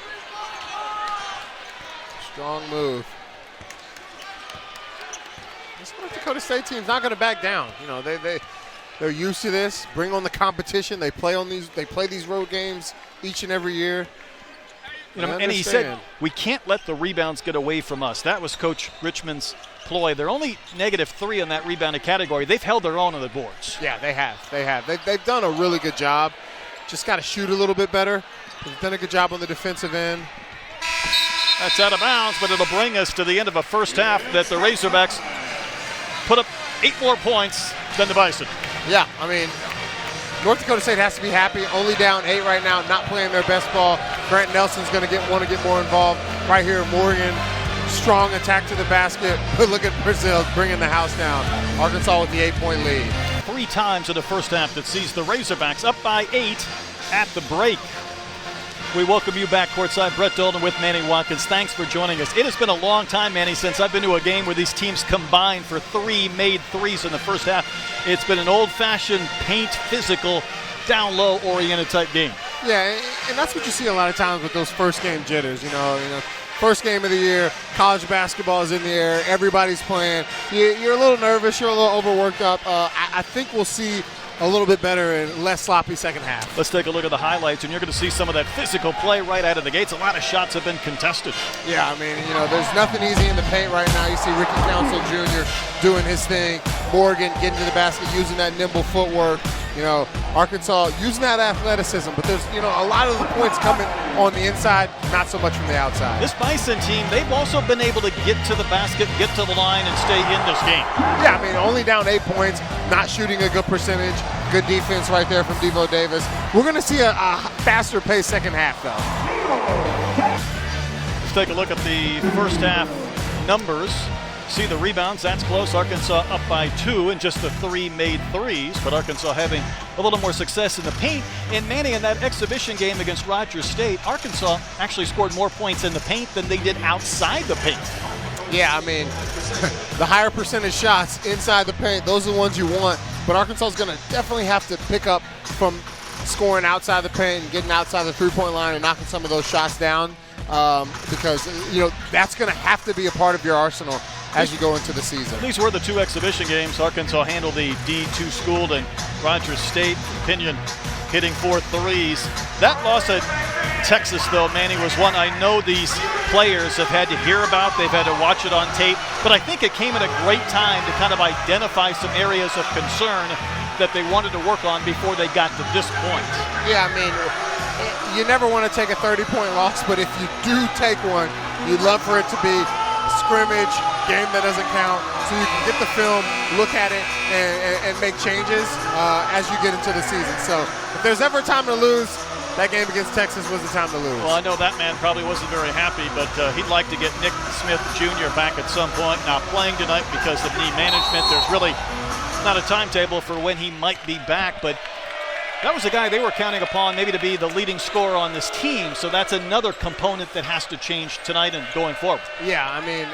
Speaker 2: Strong move. This North Dakota State team's not going to back down. You know, they're used to this. Bring on the competition. They play these road games each and every year.
Speaker 1: You know, and he said we can't let the rebounds get away from us. That was Coach Richmond's ploy. They're only -3 in that rebounded category. They've held their own on the boards.
Speaker 2: Yeah, they have. They've done a really good job. Just got to shoot a little bit better. They've done a good job on the defensive end.
Speaker 1: That's out of bounds, but it'll bring us to the end of a first half that the Razorbacks put up 8 more points than the Bison.
Speaker 2: Yeah, I mean, North Dakota State has to be happy. Only down 8 right now, not playing their best ball. Grant Nelson's going to want to get more involved. Right here, Morgan, strong attack to the basket. But look at Brazil bringing the house down. Arkansas with the 8-point lead.
Speaker 1: 3 times in the first half that sees the Razorbacks up by 8 at the break. We welcome you back courtside. Brett Dolden with Manny Watkins. Thanks for joining us. It has been a long time, Manny, since I've been to a game where these teams combined for 3 made threes in the first half. It's been an old-fashioned paint, physical, down-low oriented type game.
Speaker 2: Yeah, and that's what you see a lot of times with those first game jitters. You know, first game of the year, college basketball is in the air, everybody's playing. You're a little nervous, you're a little overworked up. I think we'll see a little bit better and less sloppy second half.
Speaker 1: Let's take a look at the highlights, and you're going to see some of that physical play right out of the gates. A lot of shots have been contested.
Speaker 2: Yeah, I mean, there's nothing easy in the paint right now. You see Ricky Council Jr. doing his thing. Morgan getting to the basket, using that nimble footwork. Arkansas using that athleticism, but there's, a lot of the points coming on the inside, not so much from the outside.
Speaker 1: This Bison team, they've also been able to get to the basket, get to the line, and stay in this game.
Speaker 2: Yeah, I mean, only down 8 points, not shooting a good percentage. Good defense right there from Devo Davis. We're going to see a faster paced second half, though.
Speaker 1: Let's take a look at the first half numbers. See the rebounds, that's close. Arkansas up by 2 and just the 3 made threes, but Arkansas having a little more success in the paint. And Manny, in that exhibition game against Rogers State, Arkansas actually scored more points in the paint than they did outside the paint.
Speaker 2: Yeah, I mean, the higher percentage shots inside the paint, those are the ones you want. But Arkansas is going to definitely have to pick up from scoring outside the paint and getting outside the three-point line and knocking some of those shots down because, that's going to have to be a part of your arsenal as you go into the season.
Speaker 1: These were the 2 exhibition games. Arkansas handled the D2 school, and Rogers State, Pinion hitting 4 threes. That loss at Texas, though, Manny, was one I know these players have had to hear about. They've had to watch it on tape. But I think it came at a great time to kind of identify some areas of concern that they wanted to work on before they got to this point.
Speaker 2: Yeah, I mean, you never want to take a 30-point loss, but if you do take one, you'd love for it to be a scrimmage, game that doesn't count, so you can get the film, look at it, and make changes as you get into the season. So if there's ever a time to lose, that game against Texas was the time to lose.
Speaker 1: Well, I know that man probably wasn't very happy, but he'd like to get Nick Smith Jr. back at some point. Not playing tonight because of knee management. There's really not a timetable for when he might be back, but that was a guy they were counting upon maybe to be the leading scorer on this team, so that's another component that has to change tonight and going forward.
Speaker 2: Yeah, I mean,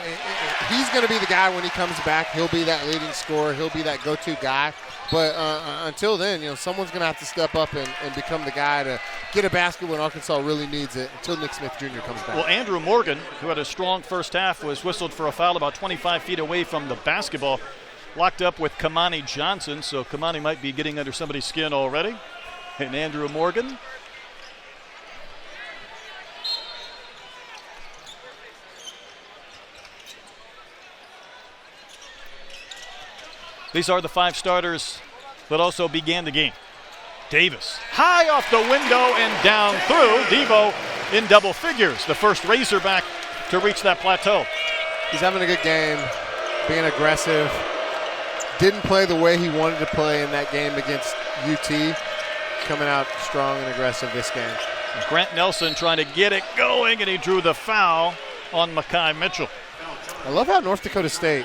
Speaker 2: he's going to be the guy when he comes back. He'll be that leading scorer. He'll be that go-to guy. But until then, someone's going to have to step up and become the guy to get a basket when Arkansas really needs it until Nick Smith Jr. comes back.
Speaker 1: Well, Andrew Morgan, who had a strong first half, was whistled for a foul about 25 feet away from the basketball. Locked up with Kamani Johnson, so Kamani might be getting under somebody's skin already. And Andrew Morgan. These are the 5 starters that also began the game. Davis, high off the window and down through. Devo in double figures, the first Razorback to reach that plateau.
Speaker 2: He's having a good game, being aggressive. Didn't play the way he wanted to play in that game against UT. Coming out strong and aggressive this game.
Speaker 1: Grant Nelson trying to get it going, and he drew the foul on Mekhi Mitchell.
Speaker 2: I love how North Dakota State,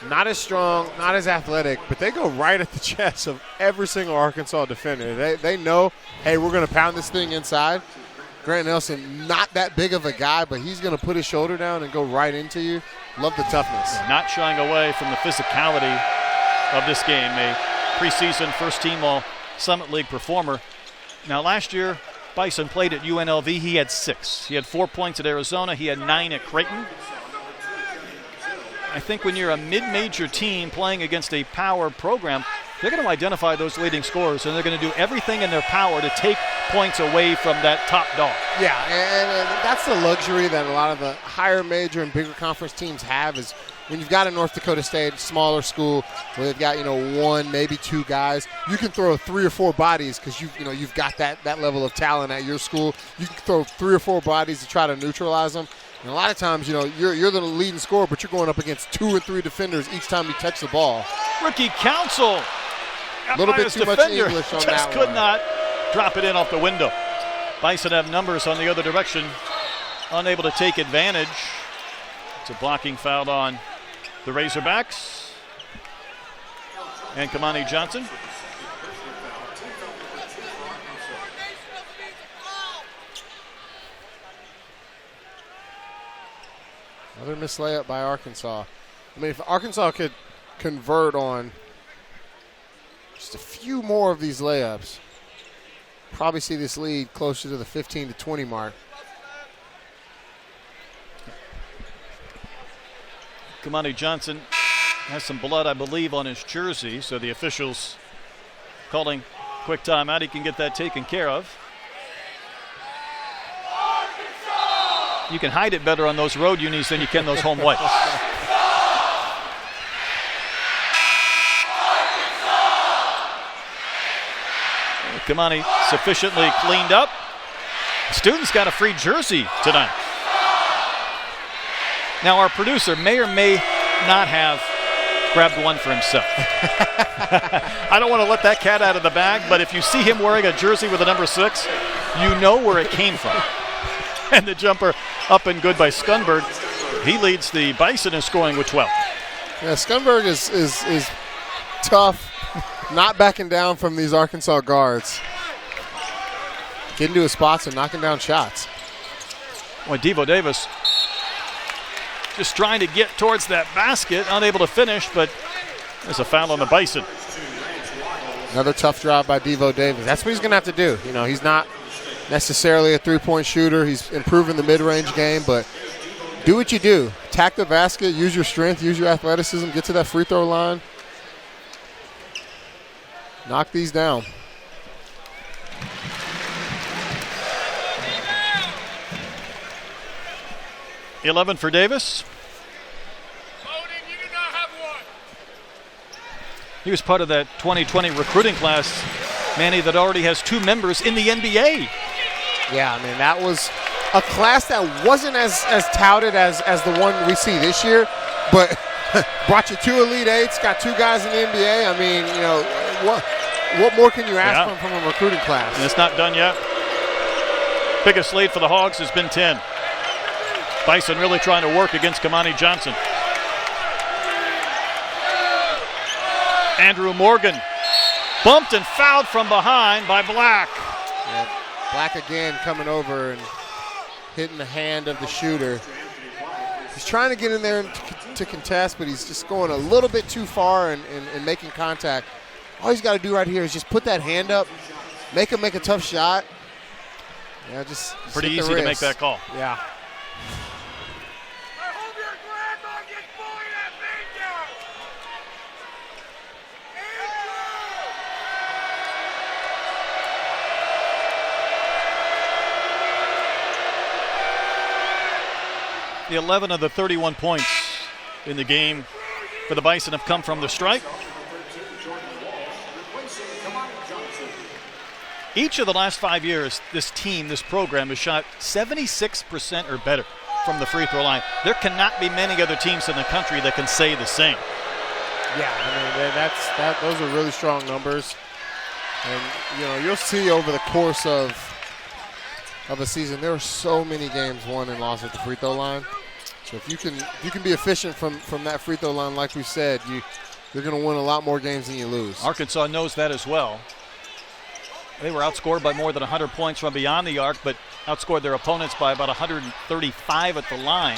Speaker 2: not as strong, not as athletic, but they go right at the chest of every single Arkansas defender. They know, hey, we're going to pound this thing inside. Grant Nelson, not that big of a guy, but he's going to put his shoulder down and go right into you. Love the toughness.
Speaker 1: Not shying away from the physicality of this game. A preseason first-team All-Summit League performer. Now, last year, Bison played at UNLV. He had 6. He had 4 points at Arizona. He had 9 at Creighton. I think when you're a mid-major team playing against a power program, they're going to identify those leading scorers, and they're going to do everything in their power to take points away from that top dog.
Speaker 2: Yeah, and that's the luxury that a lot of the higher major and bigger conference teams have is when you've got a North Dakota State smaller school where they've got 1, maybe 2 guys, you can throw 3 or 4 bodies because you've got that level of talent at your school. You can throw 3 or 4 bodies to try to neutralize them. And a lot of times, you're the leading scorer, but you're going up against 2 or 3 defenders each time you touch the ball.
Speaker 1: Ricky Council,
Speaker 2: a little bit too much English on that one.
Speaker 1: Just could not drop it in off the window. Bison have numbers on the other direction, unable to take advantage. It's a blocking foul on the Razorbacks. And Kamani Johnson.
Speaker 2: Another missed layup by Arkansas. I mean, if Arkansas could convert on just a few more of these layups, probably see this lead closer to the 15 to 20 mark.
Speaker 1: Kamani Johnson has some blood, I believe, on his jersey, so the officials calling quick timeout. He can get that taken care of. You can hide it better on those road unis than you can those home whites. Kamani sufficiently cleaned up. Students got a free jersey tonight. Now our producer may or may not have grabbed one for himself. I don't want to let that cat out of the bag, but if you see him wearing a jersey with a number 6, you know where it came from. And the jumper up and good by Skunberg. He leads the Bison in scoring with 12.
Speaker 2: Yeah, Skunberg is tough, not backing down from these Arkansas guards. Getting to his spots and knocking down shots.
Speaker 1: Boy, Devo Davis just trying to get towards that basket, unable to finish, but there's a foul on the Bison.
Speaker 2: Another tough drive by Devo Davis. That's what he's going to have to do. He's not necessarily a three-point shooter. He's improving the mid-range game, but do what you do. Attack the basket, use your strength, use your athleticism, get to that free throw line. Knock these down.
Speaker 1: .11 for Davis. He was part of that 2020 recruiting class, Manny, that already has 2 members in the NBA.
Speaker 2: Yeah, I mean, that was a class that wasn't as touted as the one we see this year, but brought you 2 Elite Eights, got 2 guys in the NBA. I mean, you know, what more can you ask from a recruiting class?
Speaker 1: And it's not done yet. Biggest lead for the Hogs has been 10. Bison really trying to work against Kamani Johnson. Andrew Morgan bumped and fouled from behind by Black.
Speaker 2: Yeah, Black again coming over and hitting the hand of the shooter. He's trying to get in there to contest, but he's just going a little bit too far and making contact. All he's got to do right here is just put that hand up, make him make a tough shot. Yeah, just
Speaker 1: pretty easy to make that call.
Speaker 2: Yeah.
Speaker 1: The 11 of the 31 points in the game for the Bison have come from the stripe. Each of the last 5 years, this team, this program, has shot 76% or better from the free throw line. There cannot be many other teams in the country that can say the same.
Speaker 2: Yeah, I mean, those are really strong numbers. And, you know, you'll see over the course of a season, there are so many games won and lost at the free throw line. So if you can be efficient from that free throw line, like we said, you're going to win a lot more games than you lose.
Speaker 1: Arkansas knows that as well. They were outscored by more than 100 points from beyond the arc, but outscored their opponents by about 135 at the line.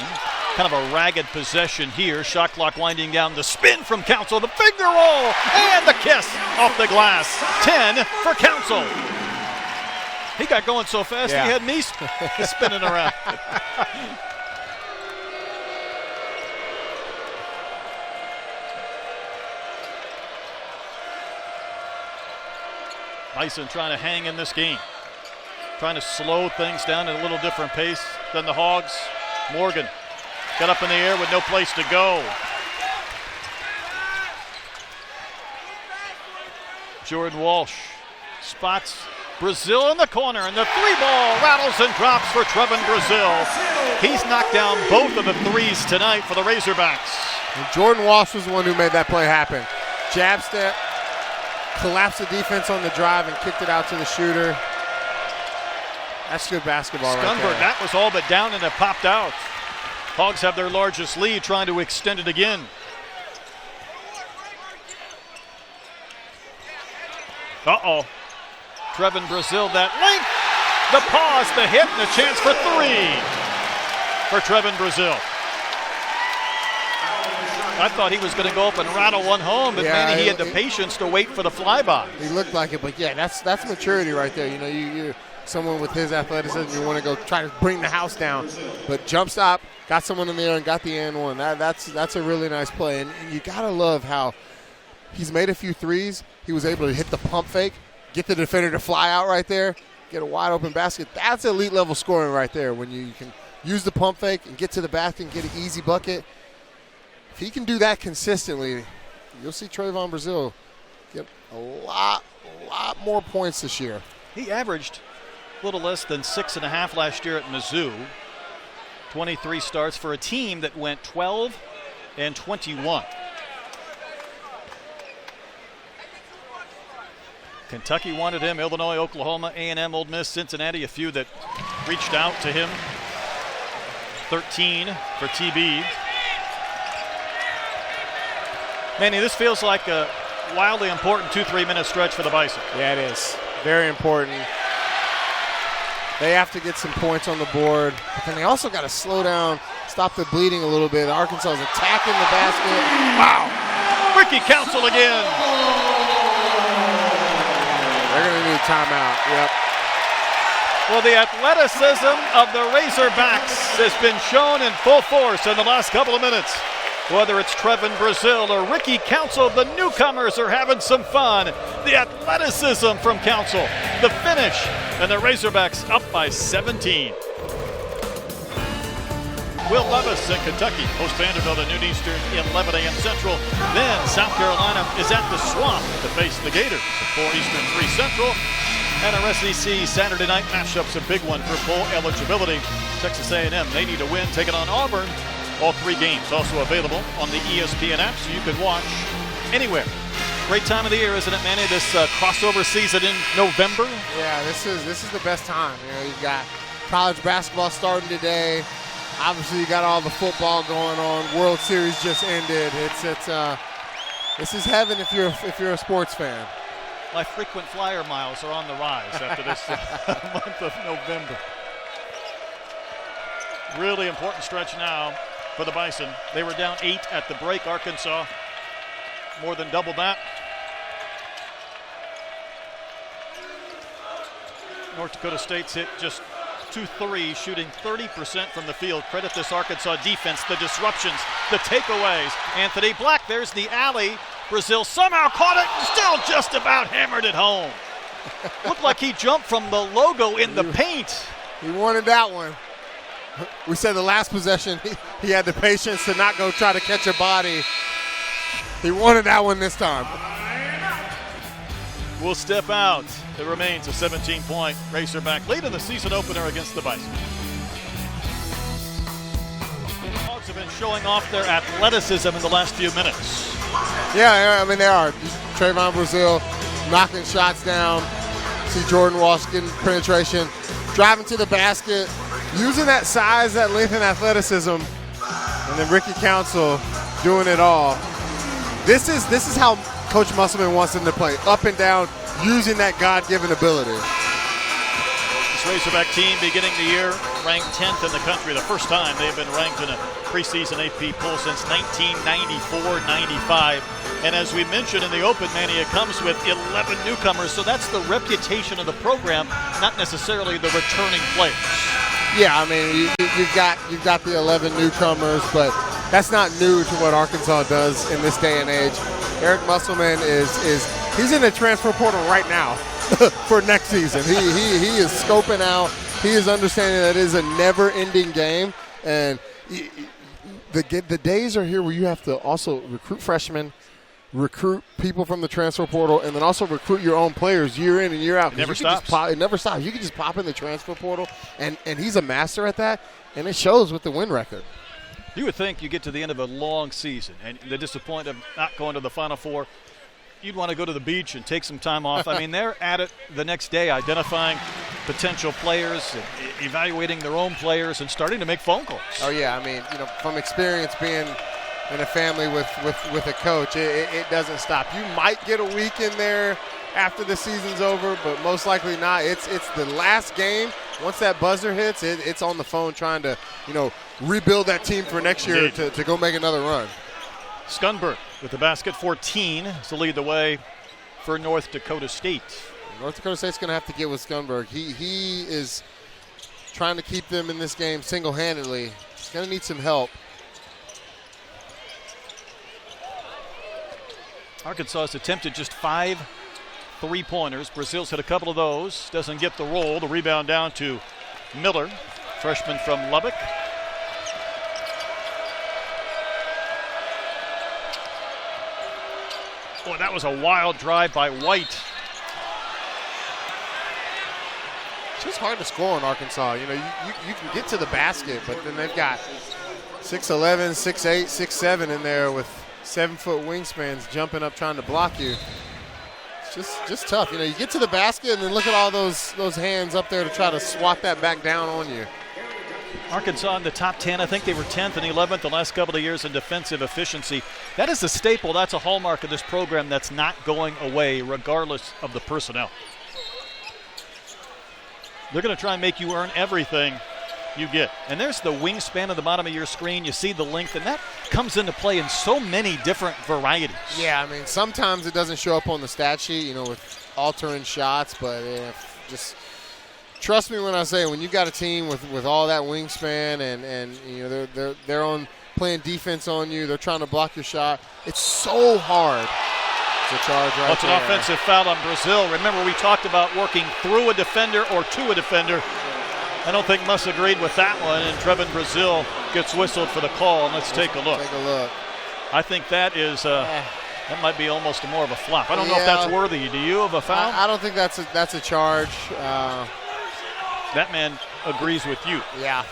Speaker 1: Kind of a ragged possession here. Shot clock winding down. The spin from Council, the finger roll, and the kiss off the glass. 10 for Council. He got going so fast, He had me spinning around. Bison trying to hang in this game. Trying to slow things down at a little different pace than the Hogs. Morgan got up in the air with no place to go. Jordan Walsh spots Brazil in the corner, and the 3-ball rattles and drops for Trevin Brazil. He's knocked down both of the threes tonight for the Razorbacks.
Speaker 2: And Jordan Walsh was the one who made that play happen. Jab step, collapsed the defense on the drive and kicked it out to the shooter. That's good basketball right there.
Speaker 1: That was all but down and it popped out. Hogs have their largest lead, trying to extend it again. Uh-oh. Trevin Brazil, that length. The pause, the hit, and a chance for 3 for Trevin Brazil. I thought he was going to go up and rattle one home, but he had the patience to wait for the flyby.
Speaker 2: He looked like it, but that's maturity right there. You know, you're someone with his athleticism, you want to go try to bring the house down. But jump stop, got someone in the air and got the and one. That's a really nice play. And you got to love how he's made a few threes. He was able to hit the pump fake, get the defender to fly out right there, get a wide open basket. That's elite level scoring right there when you can use the pump fake and get to the basket and get an easy bucket. If he can do that consistently, you'll see Trevin Brazil get a lot more points this year.
Speaker 1: He averaged a little less than 6.5 last year at Mizzou. 23 starts for a team that went 12-21. Kentucky wanted him, Illinois, Oklahoma, A&M, Ole Miss, Cincinnati, a few that reached out to him. 13 for TB. Manny, this feels like a wildly important 2-3 minute stretch for the Bison.
Speaker 2: Yeah, it is. Very important. They have to get some points on the board, but then they also got to slow down, stop the bleeding a little bit. Arkansas is attacking the basket.
Speaker 1: Wow. Ricky Council again.
Speaker 2: They're going to need a timeout. Yep.
Speaker 1: Well, the athleticism of the Razorbacks has been shown in full force in the last couple of minutes. Whether it's Trevin Brazil or Ricky Council, the newcomers are having some fun. The athleticism from Council, the finish, and the Razorbacks up by 17. Will Levis in Kentucky host Vanderbilt at noon Eastern, 11 a.m. Central. Then South Carolina is at the Swamp to face the Gators at 4 Eastern, 3 Central. And our SEC Saturday night matchup's a big one for bowl eligibility. Texas A&M, they need to win, taking on Auburn. All 3 games also available on the ESPN app, so you can watch anywhere. Great time of the year, isn't it, Manny? This crossover season in November.
Speaker 2: Yeah, this is the best time. You know, you've got college basketball starting today. Obviously, you got all the football going on. World Series just ended. This is heaven if you're a sports fan.
Speaker 1: My frequent flyer miles are on the rise after this month of November. Really important stretch now for the Bison. They were down 8 at the break. Arkansas more than double that. North Dakota State's hit just 2 threes, shooting 30% from the field. Credit this Arkansas defense, the disruptions, the takeaways. Anthony Black, there's the alley. Brazil somehow caught it, still just about hammered it home. Looked like he jumped from the logo in the paint.
Speaker 2: He wanted that one. We said the last possession, he had the patience to not go try to catch a body. He wanted that one this time.
Speaker 1: Will step out. It remains a 17-point Razorback lead in the season opener against the Bison. The Hogs have been showing off their athleticism in the last few minutes.
Speaker 2: Yeah, I mean, they are. Trayvon Brazil knocking shots down. See Jordan Walsh getting penetration, driving to the basket, using that size, that length, and athleticism. And then Ricky Council doing it all. This is how Coach Musselman wants them to play, up and down, using that God-given ability.
Speaker 1: This Razorback team beginning the year ranked 10th in the country. The first time they've been ranked in a preseason AP poll since 1994-95. And as we mentioned in the Open, Manny, it comes with 11 newcomers. So that's the reputation of the program, not necessarily the returning players. Yeah,
Speaker 2: I mean, you've got the 11 newcomers, but that's not new to what Arkansas does in this day and age. Eric Musselman he's in the transfer portal right now for next season. He is scoping out. He is understanding that it is a never-ending game, and the days are here where you have to also recruit freshmen, recruit people from the transfer portal, and then also recruit your own players year in and year out.
Speaker 1: It never stops.
Speaker 2: It never stops. You can just pop in the transfer portal, and he's a master at that, and it shows with the win record.
Speaker 1: You would think you get to the end of a long season and the disappointment of not going to the Final Four, you'd want to go to the beach and take some time off. I mean, they're at it the next day, identifying potential players, evaluating their own players, and starting to make phone calls.
Speaker 2: Oh, yeah. I mean, from experience being in a family with a coach, it doesn't stop. You might get a week in there after the season's over, but most likely not. It's the last game. Once that buzzer hits, it's on the phone trying to, rebuild that team for next year to go make another run.
Speaker 1: Scunberg with the basket, 14 to lead the way for North Dakota State.
Speaker 2: North Dakota State's going to have to get with Scunberg. He is trying to keep them in this game single-handedly. He's going to need some help.
Speaker 1: Arkansas has attempted just 5 3-pointers. Brazil's hit a couple of those. Doesn't get the roll. The rebound down to Miller, freshman from Lubbock. Boy, that was a wild drive by White.
Speaker 2: It's just hard to score in Arkansas. You can get to the basket, but then they've got 6'11", 6'8", 6'7" in there with 7-foot wingspans jumping up trying to block you. It's just tough. You get to the basket and then look at all those hands up there to try to swat that back down on you.
Speaker 1: Arkansas in the top 10. I think they were 10th and 11th the last couple of years in defensive efficiency. That is a staple. That's a hallmark of this program that's not going away regardless of the personnel. They're going to try and make you earn everything you get. And there's the wingspan at the bottom of your screen. You see the length, and that comes into play in so many different varieties.
Speaker 2: Yeah, I mean, sometimes it doesn't show up on the stat sheet, with altering shots, but just trust me when I say when you got a team with all that wingspan and they're on playing defense on you, they're trying to block your shot. It's so hard. It's a charge right
Speaker 1: That's
Speaker 2: there.
Speaker 1: An offensive foul on Brazil. Remember, we talked about working through a defender or to a defender. I don't think Muss agreed with that one, and Trevin Brazil gets whistled for the call, and let's take a look.
Speaker 2: Take a look.
Speaker 1: I think that is that might be almost more of a flop. I don't know if that's worthy. Do you of a foul?
Speaker 2: I don't think that's a charge.
Speaker 1: That man agrees with you.
Speaker 2: Yeah.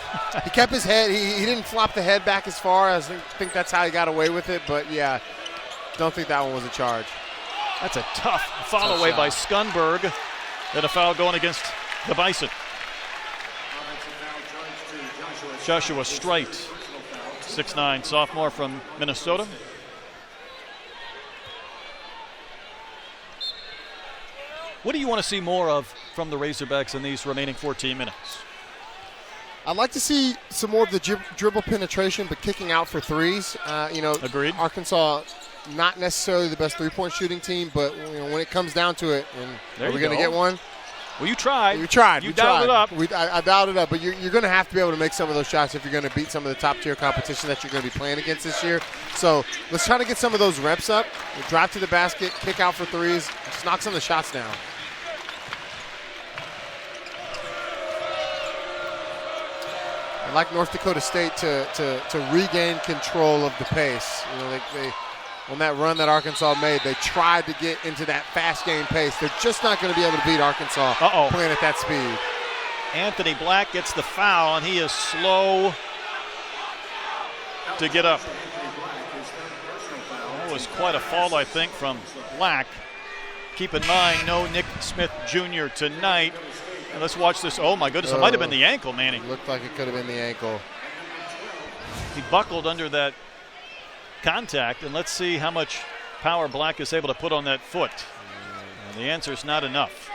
Speaker 2: He kept his head. He didn't flop the head back as far. I think that's how he got away with it. But, yeah, don't think that one was a charge.
Speaker 1: That's a tough foul away by Skunberg. Then a foul going against the Bison. Joshua Strite, 6'9", sophomore from Minnesota. What do you want to see more of from the Razorbacks in these remaining 14 minutes?
Speaker 2: I'd like to see some more of the dribble penetration, but kicking out for threes.
Speaker 1: Agreed.
Speaker 2: Arkansas, not necessarily the best three-point shooting team, but when it comes down to it, and are we going to get one?
Speaker 1: Well, you tried.
Speaker 2: You tried.
Speaker 1: You dialed it up.
Speaker 2: I dialed it up, but you're going to have to be able to make some of those shots if you're going to beat some of the top-tier competition that you're going to be playing against this year. So let's try to get some of those reps up. Drive to the basket, kick out for threes, just knock some of the shots down. I'd like North Dakota State to regain control of the pace. They on that run that Arkansas made, they tried to get into that fast game pace. They're just not going to be able to beat Arkansas playing at that speed.
Speaker 1: Anthony Black gets the foul, and he is slow to get up. That was quite a fall, I think, from Black. Keep in mind, no Nick Smith Jr. tonight. And let's watch this. Oh, my goodness. It might have been the ankle, Manny.
Speaker 2: Looked like it could have been the ankle.
Speaker 1: He buckled under that contact, and let's see how much power Black is able to put on that foot. And the answer is not enough.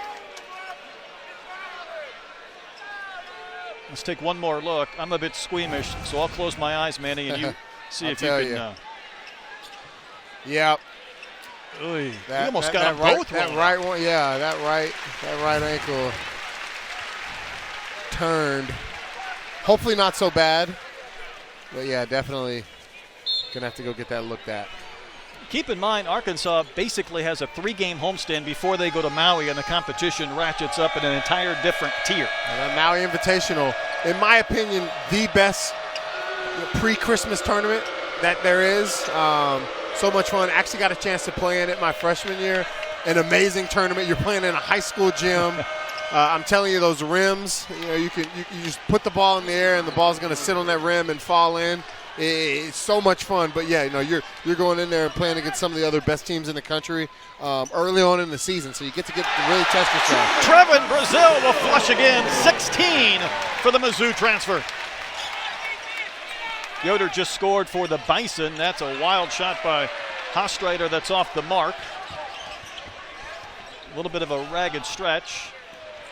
Speaker 1: Let's take one more look. I'm a bit squeamish, so I'll close my eyes, Manny, and you see if you can.
Speaker 2: Yep.
Speaker 1: He almost got them both wrong.
Speaker 2: That right one, yeah, that right ankle turned. Hopefully not so bad, but yeah, definitely gonna have to go get that looked at.
Speaker 1: Keep in mind, Arkansas basically has a 3-game homestand before they go to Maui, and the competition ratchets up in an entire different tier.
Speaker 2: And the Maui Invitational, in my opinion, the best pre-Christmas tournament that there is. So much fun. Actually got a chance to play in it my freshman year. An amazing tournament. You're playing in a high school gym. I'm telling you, those rims, you just put the ball in the air and the ball's going to sit on that rim and fall in. It's so much fun. But yeah, you're going in there and playing against some of the other best teams in the country early on in the season. So you get to really test yourself.
Speaker 1: Trevin Brazil will flush again. 16 for the Mizzou transfer. Yoder just scored for the Bison. That's a wild shot by Hastreiter that's off the mark. A little bit of a ragged stretch.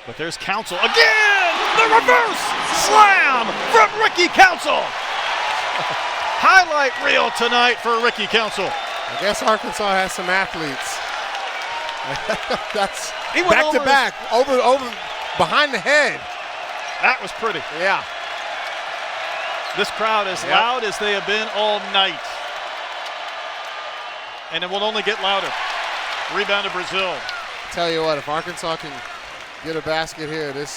Speaker 1: But there's Council again! The reverse slam from Ricky Council! Highlight reel tonight for Ricky Council.
Speaker 2: I guess Arkansas has some athletes. That's
Speaker 1: he went
Speaker 2: back to back, over behind the head.
Speaker 1: That was pretty.
Speaker 2: Yeah.
Speaker 1: This crowd is loud as they have been all night. And it will only get louder. Rebound to Brazil.
Speaker 2: Tell you what, if Arkansas can get a basket here, the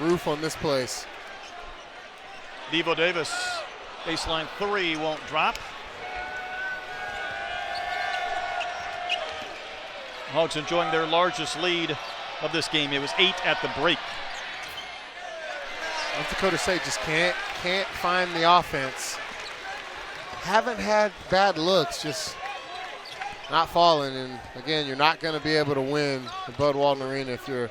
Speaker 2: roof on this place.
Speaker 1: Devo Davis, baseline 3 won't drop. Hogs enjoying their largest lead of this game. It was 8 at the break.
Speaker 2: North Dakota State just can't find the offense. Haven't had bad looks, just not falling. And again, you're not going to be able to win the Bud Walton Arena if you're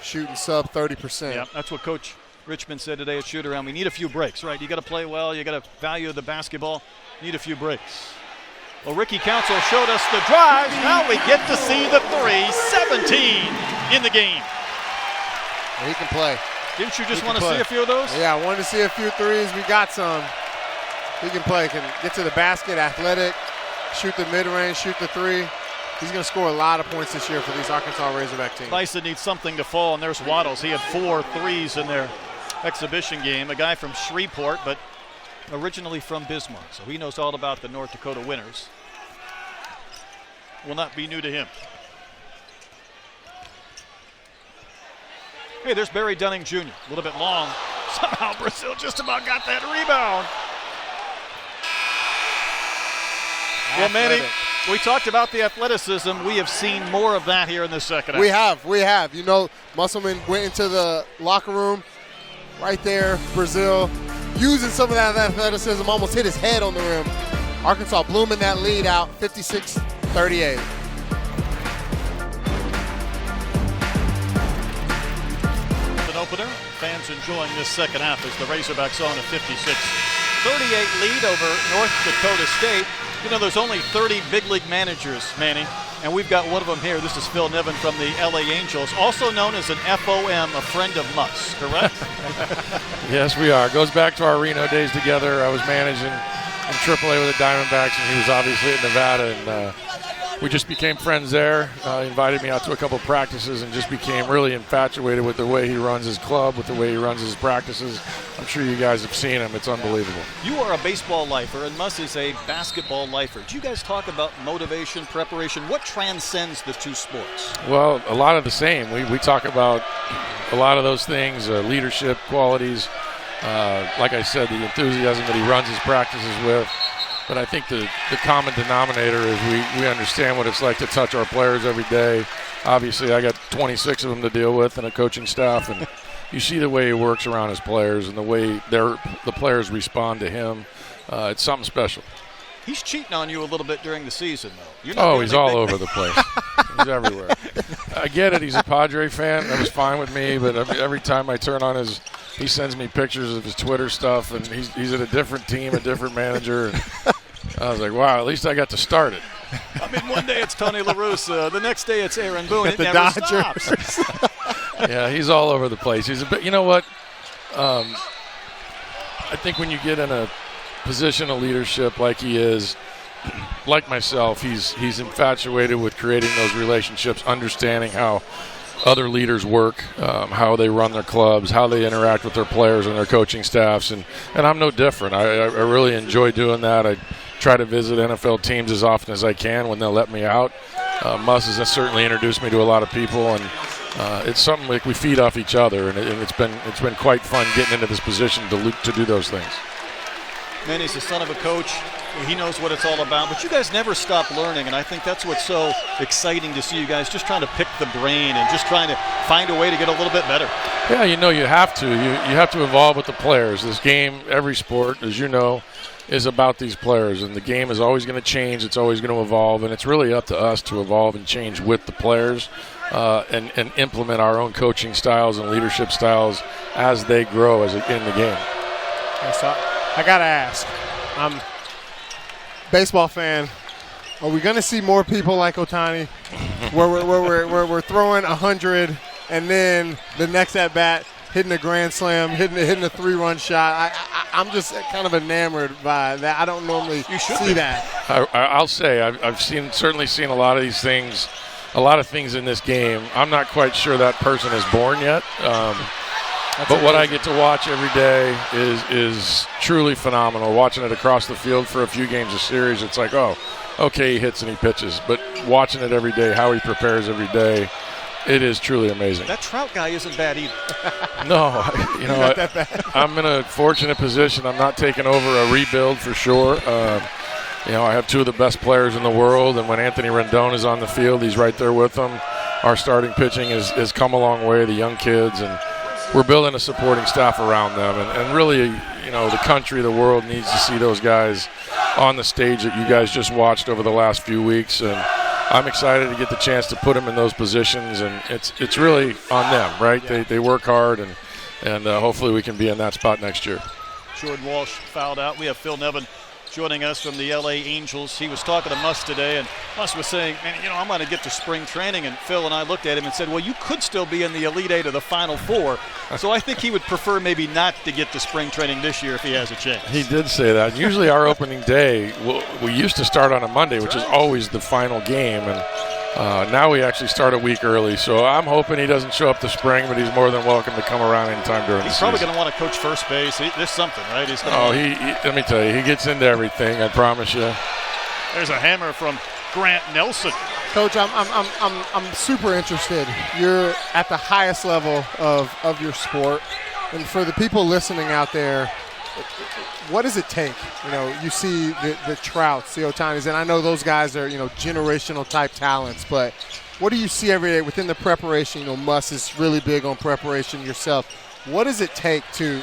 Speaker 2: shooting sub 30%.
Speaker 1: Yeah, that's what Coach Richmond said today at shoot around. We need a few breaks, right? You got to play well. You got to value the basketball. Need a few breaks. Well, Ricky Council showed us the drive. Now we get to see the 3. 17 in the game.
Speaker 2: Well, he can play.
Speaker 1: Didn't you just want to see a few of those?
Speaker 2: Yeah, I wanted to see a few threes. We got some. He can play, can get to the basket, athletic, shoot the mid-range, shoot the 3. He's going to score a lot of points this year for these Arkansas Razorback teams.
Speaker 1: Bison needs something to fall, and there's Waddles. He had 4 threes in their exhibition game. A guy from Shreveport, but originally from Bismarck, so he knows all about the North Dakota winners. Will not be new to him. Hey, there's Barry Dunning Jr. A little bit long. Somehow Brazil just about got that rebound. Well, Manny, we talked about the athleticism. We have seen more of that here in the second half.
Speaker 2: We have. You know, Musselman went into the locker room right there, Brazil, using some of that athleticism, almost hit his head on the rim. Arkansas blooming that lead out, 56-38.
Speaker 1: An opener. Fans enjoying this second half as the Razorbacks on a 56-38 lead over North Dakota State. You know, there's only 30 big league managers, Manny, and we've got one of them here. This is Phil Nevin from the LA Angels, also known as an FOM, a friend of Muss, correct?
Speaker 3: Yes, we are. It goes back to our Reno days together. I was managing in AAA with the Diamondbacks, and he was obviously at Nevada, and we just became friends there. He invited me out to a couple practices and just became really infatuated with the way he runs his club, with the way he runs his practices. I'm sure you guys have seen him. It's unbelievable.
Speaker 1: You are a baseball lifer, and Muss is a basketball lifer. Do you guys talk about motivation, preparation? What transcends the two sports?
Speaker 3: Well, a lot of the same. We talk about a lot of those things, leadership qualities. Like I said, the enthusiasm that he runs his practices with. But I think the common denominator is we understand what it's like to touch our players every day. Obviously, I got 26 of them to deal with and a coaching staff, and you see the way he works around his players and the way the players respond to him. It's something special.
Speaker 1: He's cheating on you a little bit during the season, though.
Speaker 3: He's all over the place. He's everywhere. I get it. He's a Padre fan. That was fine with me, but every time I turn on he sends me pictures of his Twitter stuff, and he's at a different team, a different manager. And I was like, wow, at least I got to start it.
Speaker 1: I mean, one day it's Tony La Russa, the next day it's Aaron Boone. It
Speaker 2: the
Speaker 1: never
Speaker 2: Dodgers.
Speaker 1: stops.
Speaker 3: Yeah, he's all over the place. He's a bit. You know what? I think when you get in a position of leadership like he is, like myself, he's infatuated with creating those relationships, understanding how other leaders work, how they run their clubs, how they interact with their players and their coaching staffs, and I'm no different. I really enjoy doing that. I try to visit NFL teams as often as I can when they'll let me out. Muss has certainly introduced me to a lot of people, and it's something like we feed off each other, and it's been quite fun getting into this position to do those things.
Speaker 1: Man, he's the son of a coach. He knows what it's all about, but you guys never stop learning, and I think that's what's so exciting to see you guys just trying to pick the brain and just trying to find a way to get a little bit better.
Speaker 3: Yeah, you know, you have to. You have to evolve with the players. This game, every sport, as you know, is about these players, and the game is always going to change. It's always going to evolve, and it's really up to us to evolve and change with the players and implement our own coaching styles and leadership styles as they grow in the game.
Speaker 2: So I got to ask, I'm a baseball fan. Are we going to see more people like Ohtani where we're throwing 100 and then the next at-bat hitting a grand slam, hitting a 3-run shot? I'm just kind of enamored by that. I don't normally see that.
Speaker 3: I'll say I've certainly seen a lot of these things, a lot of things in this game. I'm not quite sure that person is born yet. But what I get to watch every day is truly phenomenal. Watching it across the field for a few games a series, it's like, oh, okay, he hits and he pitches. But watching it every day, how he prepares every day, it is truly amazing.
Speaker 1: That Trout guy isn't bad either.
Speaker 3: No, I'm in a fortunate position. I'm not taking over a rebuild for sure. I have two of the best players in the world, and when Anthony Rendon is on the field, he's right there with them. Our starting pitching has come a long way, the young kids, and we're building a supporting staff around them. And really, the country, the world needs to see those guys on the stage that you guys just watched over the last few weeks. And I'm excited to get the chance to put them in those positions. And it's really on them, right? They work hard, and hopefully we can be in that spot next year.
Speaker 1: Jordan Walsh fouled out. We have Phil Nevin joining us from the LA Angels. He was talking to Muss today, and Muss was saying, man, I'm going to get to spring training. And Phil and I looked at him and said, well, you could still be in the Elite Eight or the Final Four. So I think he would prefer maybe not to get to spring training this year if he has a chance.
Speaker 3: He did say that. Usually our opening day, we used to start on a Monday, which is always the final game. And now we actually start a week early. So I'm hoping he doesn't show up this spring, but he's more than welcome to come around anytime during the season.
Speaker 1: He's probably going to want to coach first base. There's something, right?
Speaker 3: Let me tell you, he gets into everything, I promise you.
Speaker 1: There's a hammer from Grant Nelson.
Speaker 2: Coach, I'm super interested. You're at the highest level of your sport, and for the people listening out there, what does it take? You know, you see the Trouts, the Otanis, and I know those guys are, you know, generational type talents, but what do you see every day within the preparation? You know, Muss is really big on preparation yourself. What does it take to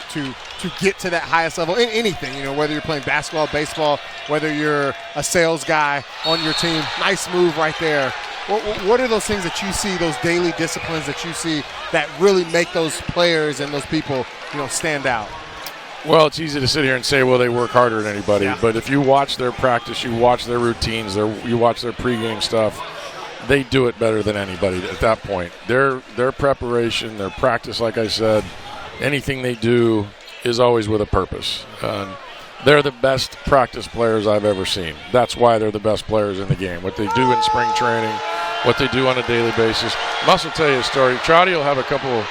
Speaker 2: get to that highest level in anything? You know, whether you're playing basketball, baseball, whether you're a sales guy on your team. Nice move right there. What are those things that you see, those daily disciplines that you see that really make those players and those people, you know, stand out?
Speaker 3: Well, it's easy to sit here and say, well, they work harder than anybody. Yeah. But if you watch their practice, you watch their routines, you watch their pregame stuff, they do it better than anybody at that point. Their preparation, their practice, like I said, anything they do is always with a purpose. They're the best practice players I've ever seen. That's why they're the best players in the game. What they do in spring training, what they do on a daily basis. Muss will tell you a story. Trouty will have a couple,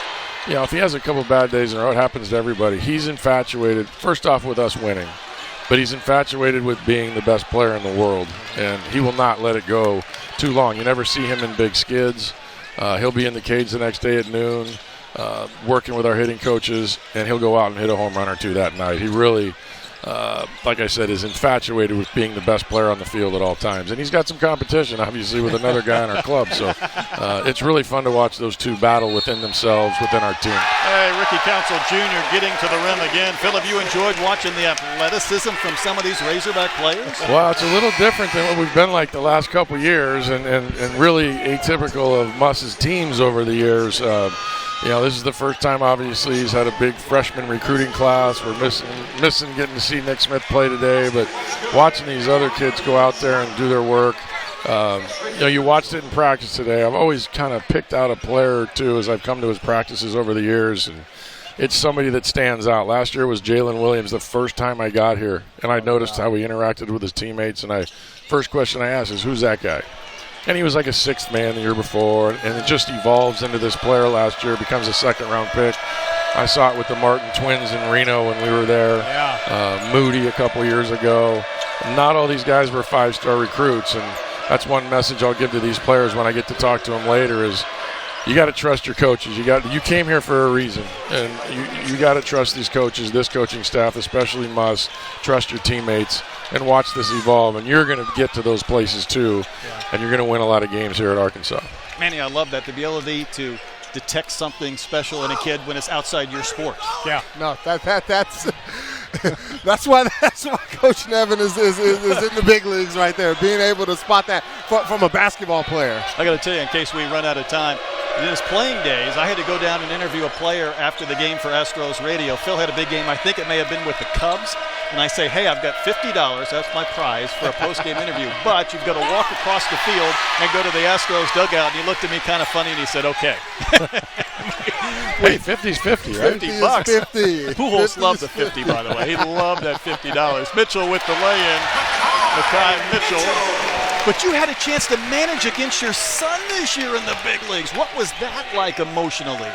Speaker 3: you know, if he has a couple bad days in a row, it happens to everybody. He's infatuated, first off, with us winning. But he's infatuated with being the best player in the world, and he will not let it go too long. You never see him in big skids. He'll be in the cage the next day at noon, working with our hitting coaches, and he'll go out and hit a home run or two that night. He really, like I said, is infatuated with being the best player on the field at all times. And he's got some competition, obviously, with another guy in our club. So it's really fun to watch those two battle within themselves, within our team.
Speaker 1: Hey, Ricky Council Jr. getting to the rim again. Phil, have you enjoyed watching the athleticism from some of these Razorback players?
Speaker 3: Well, it's a little different than what we've been like the last couple of years, and really atypical of Muss's teams over the years. You know, this is the first time, obviously, he's had a big freshman recruiting class. We're missing getting to see Nick Smith play today, but watching these other kids go out there and do their work. You know, you watched it in practice today. I've always kind of picked out a player or two as I've come to his practices over the years, and it's somebody that stands out. Last year was Jalen Williams the first time I got here, and I noticed how he interacted with his teammates, and first question I asked is, who's that guy? And he was like a sixth man the year before, and it just evolves into this player last year, becomes a second-round pick. I saw it with the Martin twins in Reno when we were there. Yeah. Moody a couple years ago. Not all these guys were five-star recruits, and that's one message I'll give to these players when I get to talk to them later is you got to trust your coaches. You came here for a reason, and you got to trust these coaches, this coaching staff, especially Muss. Trust your teammates and watch this evolve, and you're going to get to those places too, and you're going to win a lot of games here at Arkansas.
Speaker 1: Manny, I love that, the ability to detect something special in a kid when it's outside your sport.
Speaker 2: Yeah, no, that's that's why Coach Nevin is in the big leagues right there, being able to spot that from a basketball player.
Speaker 1: I got to tell you, in case we run out of time, in his playing days, I had to go down and interview a player after the game for Astros Radio. Phil had a big game. I think it may have been with the Cubs. And I say, hey, I've got $50. That's my prize for a post-game interview. But you've got to walk across the field and go to the Astros dugout. And he looked at me kind of funny, and he said, okay.
Speaker 3: Hey, 50's 50, right?
Speaker 1: $50.
Speaker 2: 50.
Speaker 1: Pujols loved the 50, by the way. He loved that $50. Mitchell with the lay-in. Makai Mitchell. But you had a chance to manage against your son this year in the big leagues. What was that like emotionally?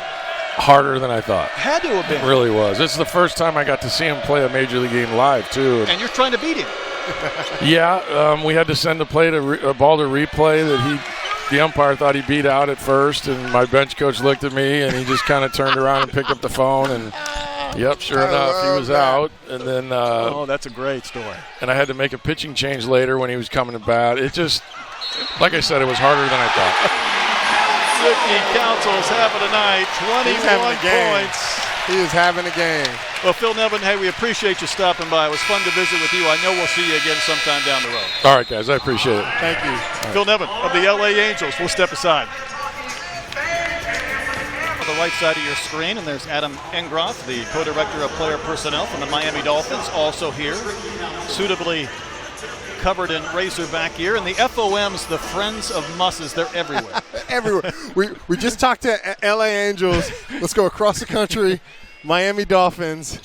Speaker 3: Harder than I thought.
Speaker 1: Had to have been.
Speaker 3: It really was. This is the first time I got to see him play a major league game live, too.
Speaker 1: And you're trying to beat him.
Speaker 3: Yeah, we had to send a ball to replay that the umpire thought he beat out at first, and my bench coach looked at me, and he just kind of turned around and picked up the phone, and yep, sure enough, he was out. And then
Speaker 1: that's a great story.
Speaker 3: And I had to make a pitching change later when he was coming to bat. It just, like I said, it was harder than I thought.
Speaker 1: Ricky Council's having a night, 21 points.
Speaker 2: He is having a game.
Speaker 1: Well, Phil Nevin, hey, we appreciate you stopping by. It was fun to visit with you. I know we'll see you again sometime down the road.
Speaker 3: All right, guys, I appreciate it.
Speaker 2: Thank you.
Speaker 1: Phil Nevin of the LA Angels. We'll step aside. On the right side of your screen, and there's Adam Engroff, the co-director of player personnel from the Miami Dolphins, also here, suitably covered in Razorback gear. And the FOMs, the Friends of Musses, they're everywhere.
Speaker 2: Everywhere. We just talked to LA Angels. Let's go across the country. Miami Dolphins.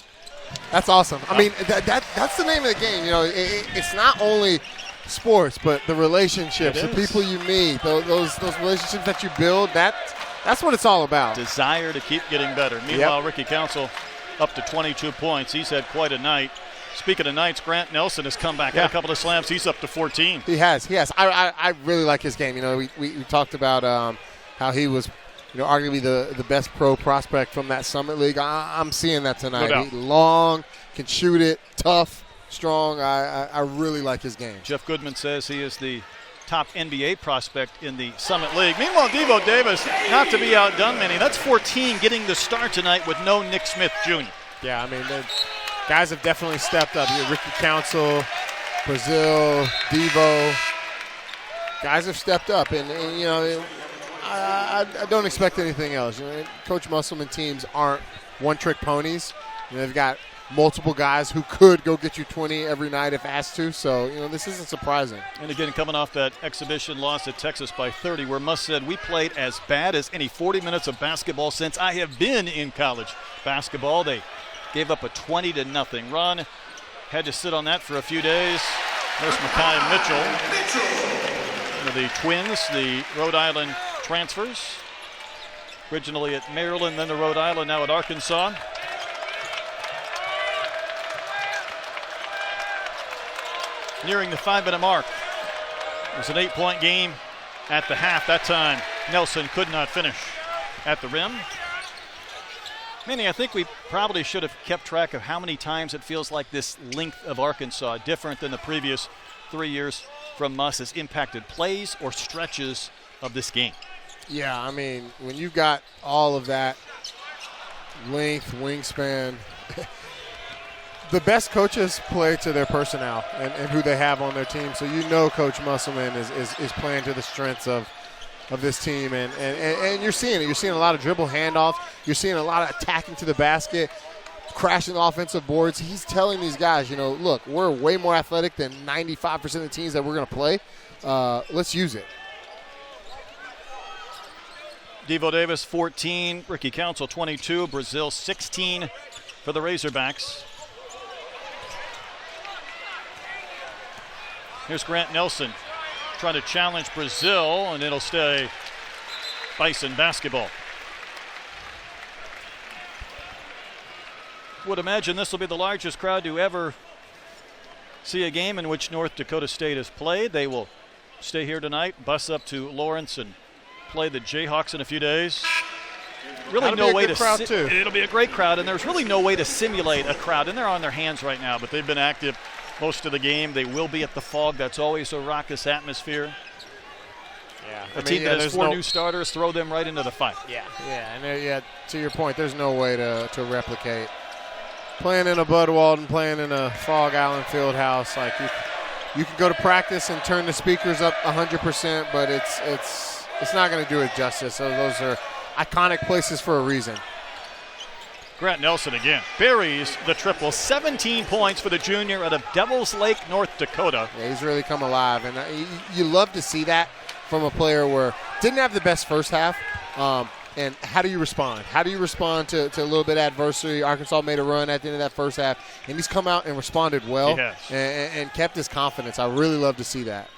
Speaker 2: That's awesome. I mean, that's the name of the game. You know, it's not only sports, but the relationships, the people you meet, those relationships that you build. That's what it's all about.
Speaker 1: Desire to keep getting better. Meanwhile, Ricky Council up to 22 points. He's had quite a night. Speaking of Knights, Grant Nelson has come back. Had a couple of slams. He's up to 14.
Speaker 2: He has. I really like his game. You know, we talked about how he was, arguably the best pro prospect from that Summit League. I'm seeing that tonight.
Speaker 1: No doubt.
Speaker 2: He long, can shoot it, tough, strong. I really like his game.
Speaker 1: Jeff Goodman says he is the top NBA prospect in the Summit League. Meanwhile, Devo Davis, not to be outdone, Manny, that's 14 getting the start tonight with no Nick Smith Jr.
Speaker 2: Yeah, I mean, the guys have definitely stepped up. Ricky Council, Brazil, Devo. Guys have stepped up, and I don't expect anything else. Coach Musselman teams aren't one-trick ponies. They've got multiple guys who could go get you 20 every night if asked to. So, this isn't surprising.
Speaker 1: And again, coming off that exhibition loss at Texas by 30, where Muss said, we played as bad as any 40 minutes of basketball since I have been in college basketball. They gave up a 20-0 run. Had to sit on that for a few days. There's Mekhi Mitchell. The Twins, the Rhode Island transfers. Originally at Maryland, then to Rhode Island, now at Arkansas. Nearing the 5-minute mark. It was an 8-point game at the half. That time, Nelson could not finish at the rim. Manny, I think we probably should have kept track of how many times it feels like this length of Arkansas, different than the previous 3 years from Muss, has impacted plays or stretches of this game.
Speaker 2: Yeah, I mean, when you've got all of that length, wingspan, the best coaches play to their personnel and who they have on their team. So Coach Musselman is playing to the strengths of this team. And you're seeing it. You're seeing a lot of dribble handoffs. You're seeing a lot of attacking to the basket, crashing offensive boards. He's telling these guys, look, we're way more athletic than 95% of the teams that we're going to play. Let's use it.
Speaker 1: Devo Davis, 14. Ricky Council, 22. Brazil, 16 for the Razorbacks. Here's Grant Nelson trying to challenge Brazil, and it'll stay Bison basketball. Would imagine this will be the largest crowd to ever see a game in which North Dakota State has played. They will stay here tonight, bus up to Lawrence, and play the Jayhawks in a few days. Really no way to
Speaker 2: crowd too.
Speaker 1: It'll be a great crowd, and there's really no way to simulate a crowd. And they're on their hands right now, but they've been active most of the game. They will be at the Fog. That's always a raucous atmosphere.
Speaker 2: Yeah,
Speaker 1: A team that has four new starters, throw them right into the fight.
Speaker 2: Yeah, and to your point, there's no way to replicate playing in a Bud Walton, playing in a Fog Allen Fieldhouse. Like you can go to practice and turn the speakers up 100%, but it's not going to do it justice. So those are iconic places for a reason.
Speaker 1: Grant Nelson again buries the triple. 17 points for the junior out of Devils Lake, North Dakota.
Speaker 2: Yeah, he's really come alive, and you love to see that from a player where didn't have the best first half. And how do you respond? How do you respond to a little bit of adversity? Arkansas made a run at the end of that first half, and he's come out and responded well and kept his confidence. I really love to see that.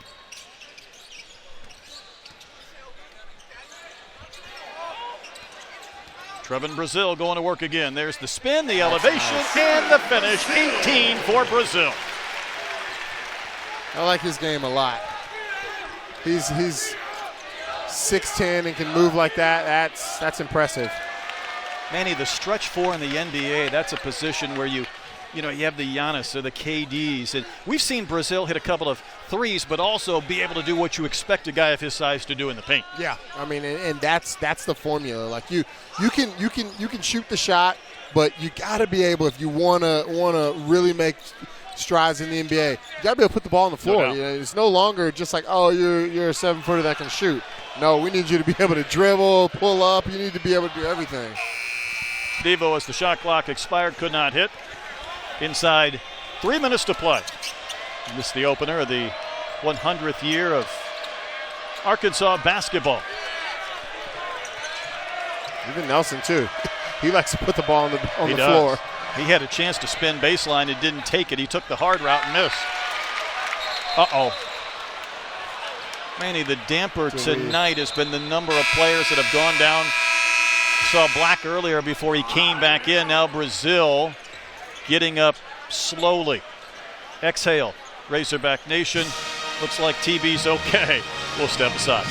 Speaker 1: Trevin Brazil going to work again. There's the spin, the elevation, and the finish. 18 for Brazil.
Speaker 2: I like his game a lot. He's 6'10" and can move like that. That's impressive.
Speaker 1: Manny, the stretch four in the NBA, that's a position where you have the Giannis or the KDs. And we've seen Brazil hit a couple of threes, but also be able to do what you expect a guy of his size to do in the paint.
Speaker 2: Yeah, I mean, and that's the formula. Like you can shoot the shot, but you got to be able, if you want to really make strides in the NBA, you got to be able to put the ball on the floor.
Speaker 1: No doubt.
Speaker 2: It's no longer just like, oh, you're a 7-footer that can shoot. No, we need you to be able to dribble, pull up. You need to be able to do everything.
Speaker 1: Devo, as the shot clock expired, could not hit. Inside 3 minutes to play. This is the opener of the 100th year of Arkansas basketball.
Speaker 2: Even Nelson, too. He likes to put the ball on the
Speaker 1: does.
Speaker 2: floor.
Speaker 1: He had a chance to spin baseline and didn't take it. He took the hard route and missed. Uh-oh. Manny, the damper tonight has been the number of players that have gone down. Saw Black earlier before he came back in. Now Brazil getting up slowly. Exhale. Razorback Nation. Looks like TB's okay. We'll step aside.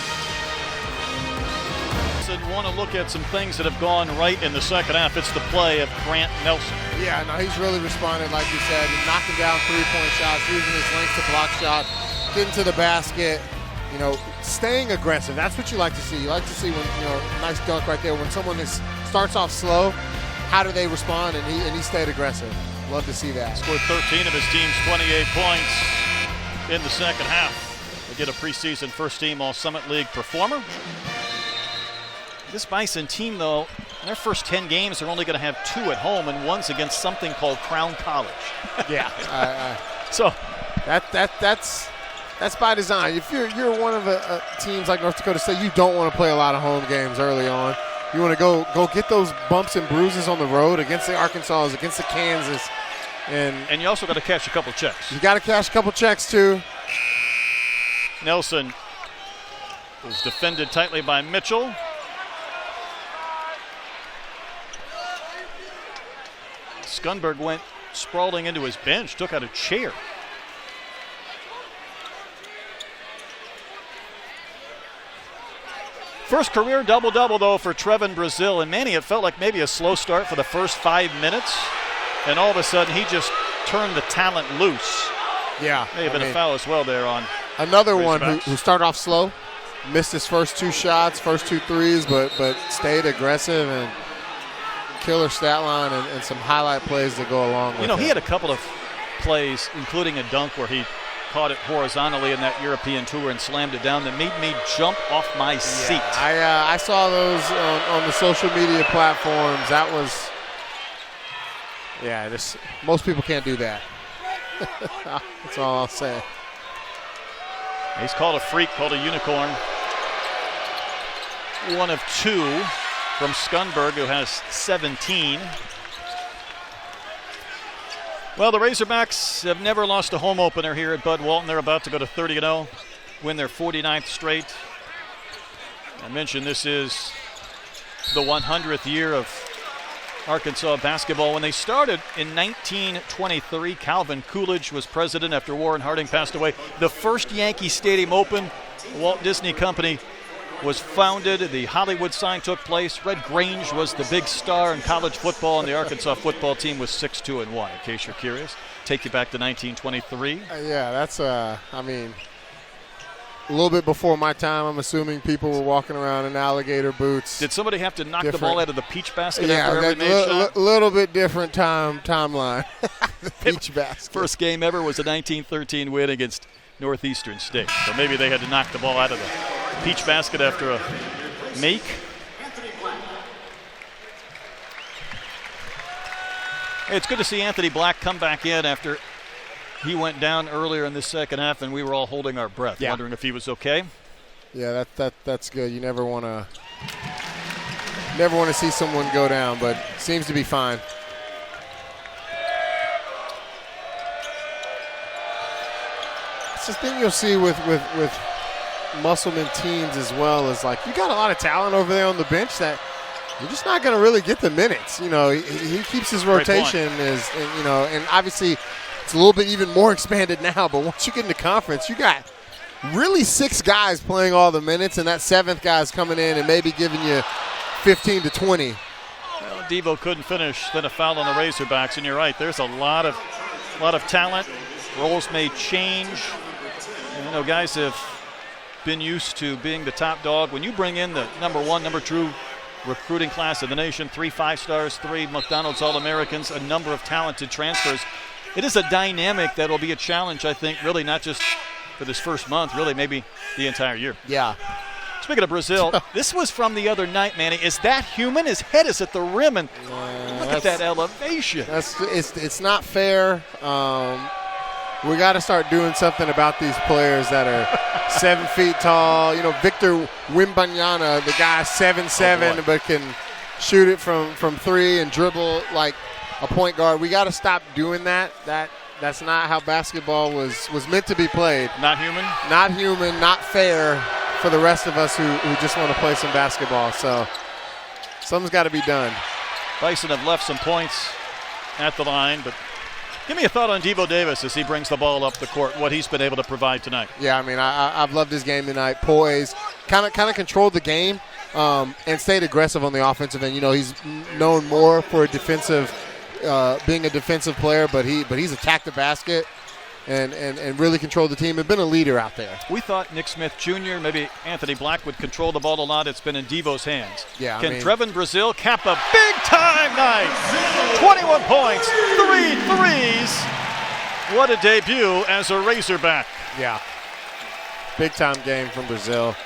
Speaker 1: Want to look at some things that have gone right in the second half. It's the play of Grant Nelson.
Speaker 2: Yeah, no, he's really responded, like you said, knocking down three-point shots, using his length to block shots, getting to the basket, staying aggressive. That's what you like to see. You like to see when, nice dunk right there. When someone starts off slow, how do they respond? And he stayed aggressive. Love to see that.
Speaker 1: Scored 13 of his team's 28 points in the second half. They get a preseason first-team All-Summit League performer. This Bison team, though, in their first 10 games, they're only going to have 2 at home, and one's against something called Crown College.
Speaker 2: Yeah.
Speaker 1: So
Speaker 2: that's by design. If you're one of the teams like North Dakota State, you don't want to play a lot of home games early on. You want to go get those bumps and bruises on the road against the Arkansas, against the Kansas. And
Speaker 1: you also got to cash a couple checks.
Speaker 2: You got to cash a couple checks, too.
Speaker 1: Nelson was defended tightly by Mitchell. Skunberg went sprawling into his bench, took out a chair. First career double-double, though, for Trevin Brazil. And, Manny, it felt like maybe a slow start for the first 5 minutes. And all of a sudden, he just turned the talent loose.
Speaker 2: Yeah.
Speaker 1: May have been a foul as well there on
Speaker 2: another one who started off slow, missed his first 2 shots, first 2 threes, but stayed aggressive and killer stat line and some highlight plays that go along with it.
Speaker 1: He had a couple of plays, including a dunk where he caught it horizontally in that European tour and slammed it down that made me jump off my seat.
Speaker 2: I saw those on the social media platforms. That was, most people can't do that. That's all I'll say.
Speaker 1: He's called a freak, called a unicorn. 1 of 2. From Skunberg, who has 17. Well, the Razorbacks have never lost a home opener here at Bud Walton. They're about to go to 30-0, win their 49th straight. I mentioned this is the 100th year of Arkansas basketball. When they started in 1923, Calvin Coolidge was president after Warren Harding passed away. The first Yankee Stadium Open, the Walt Disney Company was founded. The Hollywood sign took place. Red Grange was the big star in college football, and the Arkansas football team was 6-2-1, in case you're curious. Take you back to 1923.
Speaker 2: That's, a little bit before my time. I'm assuming people were walking around in alligator boots.
Speaker 1: Did somebody have to knock the ball out of the peach basket after every made shot?
Speaker 2: Little bit different timeline. The peach basket.
Speaker 1: First game ever was a 1913 win against Northeastern State. So maybe they had to knock the ball out of the peach basket after a make. Hey, it's good to see Anthony Black come back in after he went down earlier in the second half, and we were all holding our breath, wondering if he was okay.
Speaker 2: Yeah, that's good. You never want to see someone go down, but seems to be fine. It's the thing you'll see with Musselman teams as well, is like you got a lot of talent over there on the bench that you're just not going to really get the minutes. He keeps his rotation and obviously it's a little bit even more expanded now, but once you get into conference, you got really 6 guys playing all the minutes, and that 7th guy's coming in and maybe giving you 15 to 20.
Speaker 1: Well, Devo couldn't finish, then a foul on the Razorbacks, and you're right, there's a lot of talent. Roles may change. Guys have been used to being the top dog. When you bring in the number 1, number 2 recruiting class of the nation, 3 5-stars, 3 McDonald's All-Americans, a number of talented transfers, it is a dynamic that will be a challenge, I think, really not just for this first month, really maybe the entire year.
Speaker 2: Yeah.
Speaker 1: Speaking of Brazil, this was from the other night, Manny. Is that human? His head is at the rim, and look at that elevation.
Speaker 2: It's not fair. We got to start doing something about these players that are 7 feet tall. Victor Wembanyama, the guy 7'7", but can shoot it from 3 and dribble like a point guard. We got to stop doing that. That's not how basketball was meant to be played.
Speaker 1: Not human?
Speaker 2: Not human, not fair for the rest of us who just want to play some basketball. So something's got to be done.
Speaker 1: Bison have left some points at the line, but Give me a thought on Devo Davis as he brings the ball up the court, what he's been able to provide tonight.
Speaker 2: Yeah, I mean, I've loved his game tonight. Poised, kind of controlled the game and stayed aggressive on the offensive end. You know, he's known more for being a defensive player, but he's attacked the basket and really controlled the team and been a leader out there.
Speaker 1: We thought Nick Smith Jr., maybe Anthony Black would control the ball a lot. It's been in Devo's hands.
Speaker 2: Yeah,
Speaker 1: Can Trevin Brazil cap a big-time night? 21 points, 3 threes. What a debut as a Razorback.
Speaker 2: Yeah. Big-time game from Brazil.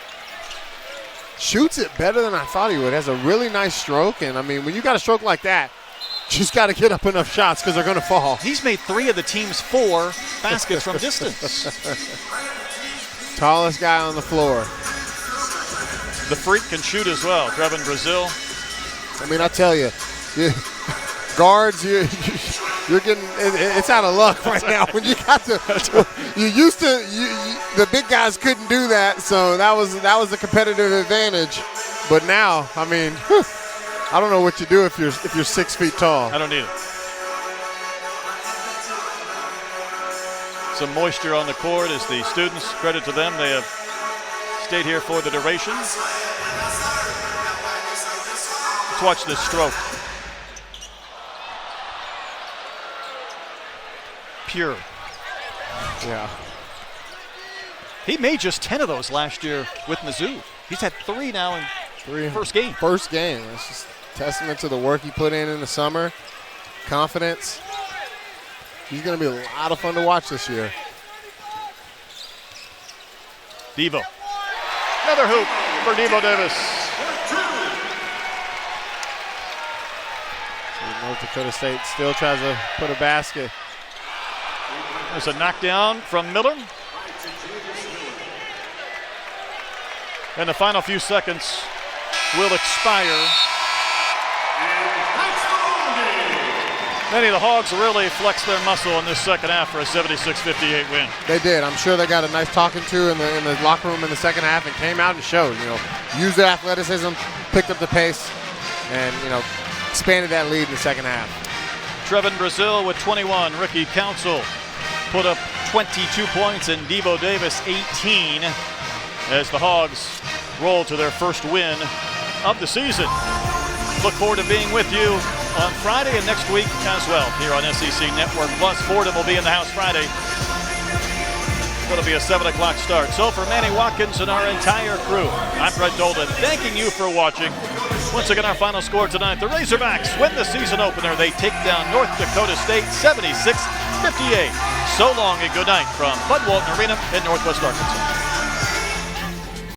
Speaker 2: Shoots it better than I thought he would. Has a really nice stroke, and, I mean, when you got a stroke like that, you just got to get up enough shots because they're going to fall.
Speaker 1: He's made 3 of the team's 4 baskets from distance.
Speaker 2: Tallest guy on the floor.
Speaker 1: The freak can shoot as well, Trevin Brazil.
Speaker 2: I mean, I tell you, guards, you're getting it's out of luck right now. When you got to, you used to, the big guys couldn't do that, so that was a competitive advantage. But now, I mean, I don't know what you do if you're 6 feet tall.
Speaker 1: I don't either. Some moisture on the court as the students, credit to them, they have stayed here for the duration. Let's watch this stroke. Pure.
Speaker 2: Yeah.
Speaker 1: He made just 10 of those last year with Mizzou. He's had 3 now in first game.
Speaker 2: First game. It's just testament to the work he put in the summer. Confidence. He's going to be a lot of fun to watch this year.
Speaker 1: Devo. Another hoop for Devo Davis.
Speaker 2: So North Dakota State still tries to put a basket.
Speaker 1: There's a knockdown from Miller. And the final few seconds will expire. Many of the Hogs really flexed their muscle in this second half for a 76-58 win.
Speaker 2: They did. I'm sure they got a nice talking to in the locker room in the second half and came out and showed, used their athleticism, picked up the pace, and, expanded that lead in the second half.
Speaker 1: Trevin Brazil with 21. Ricky Council put up 22 points and Devo Davis 18 as the Hogs roll to their first win of the season. Look forward to being with you on Friday and next week as well here on SEC Network Plus. Fordham will be in the house Friday. It'll be a 7 o'clock start. So for Manny Watkins and our entire crew, I'm Brett Dolden, thanking you for watching. Once again, our final score tonight, the Razorbacks win the season opener. They take down North Dakota State 76-58. So long and good night from Bud Walton Arena in Northwest Arkansas.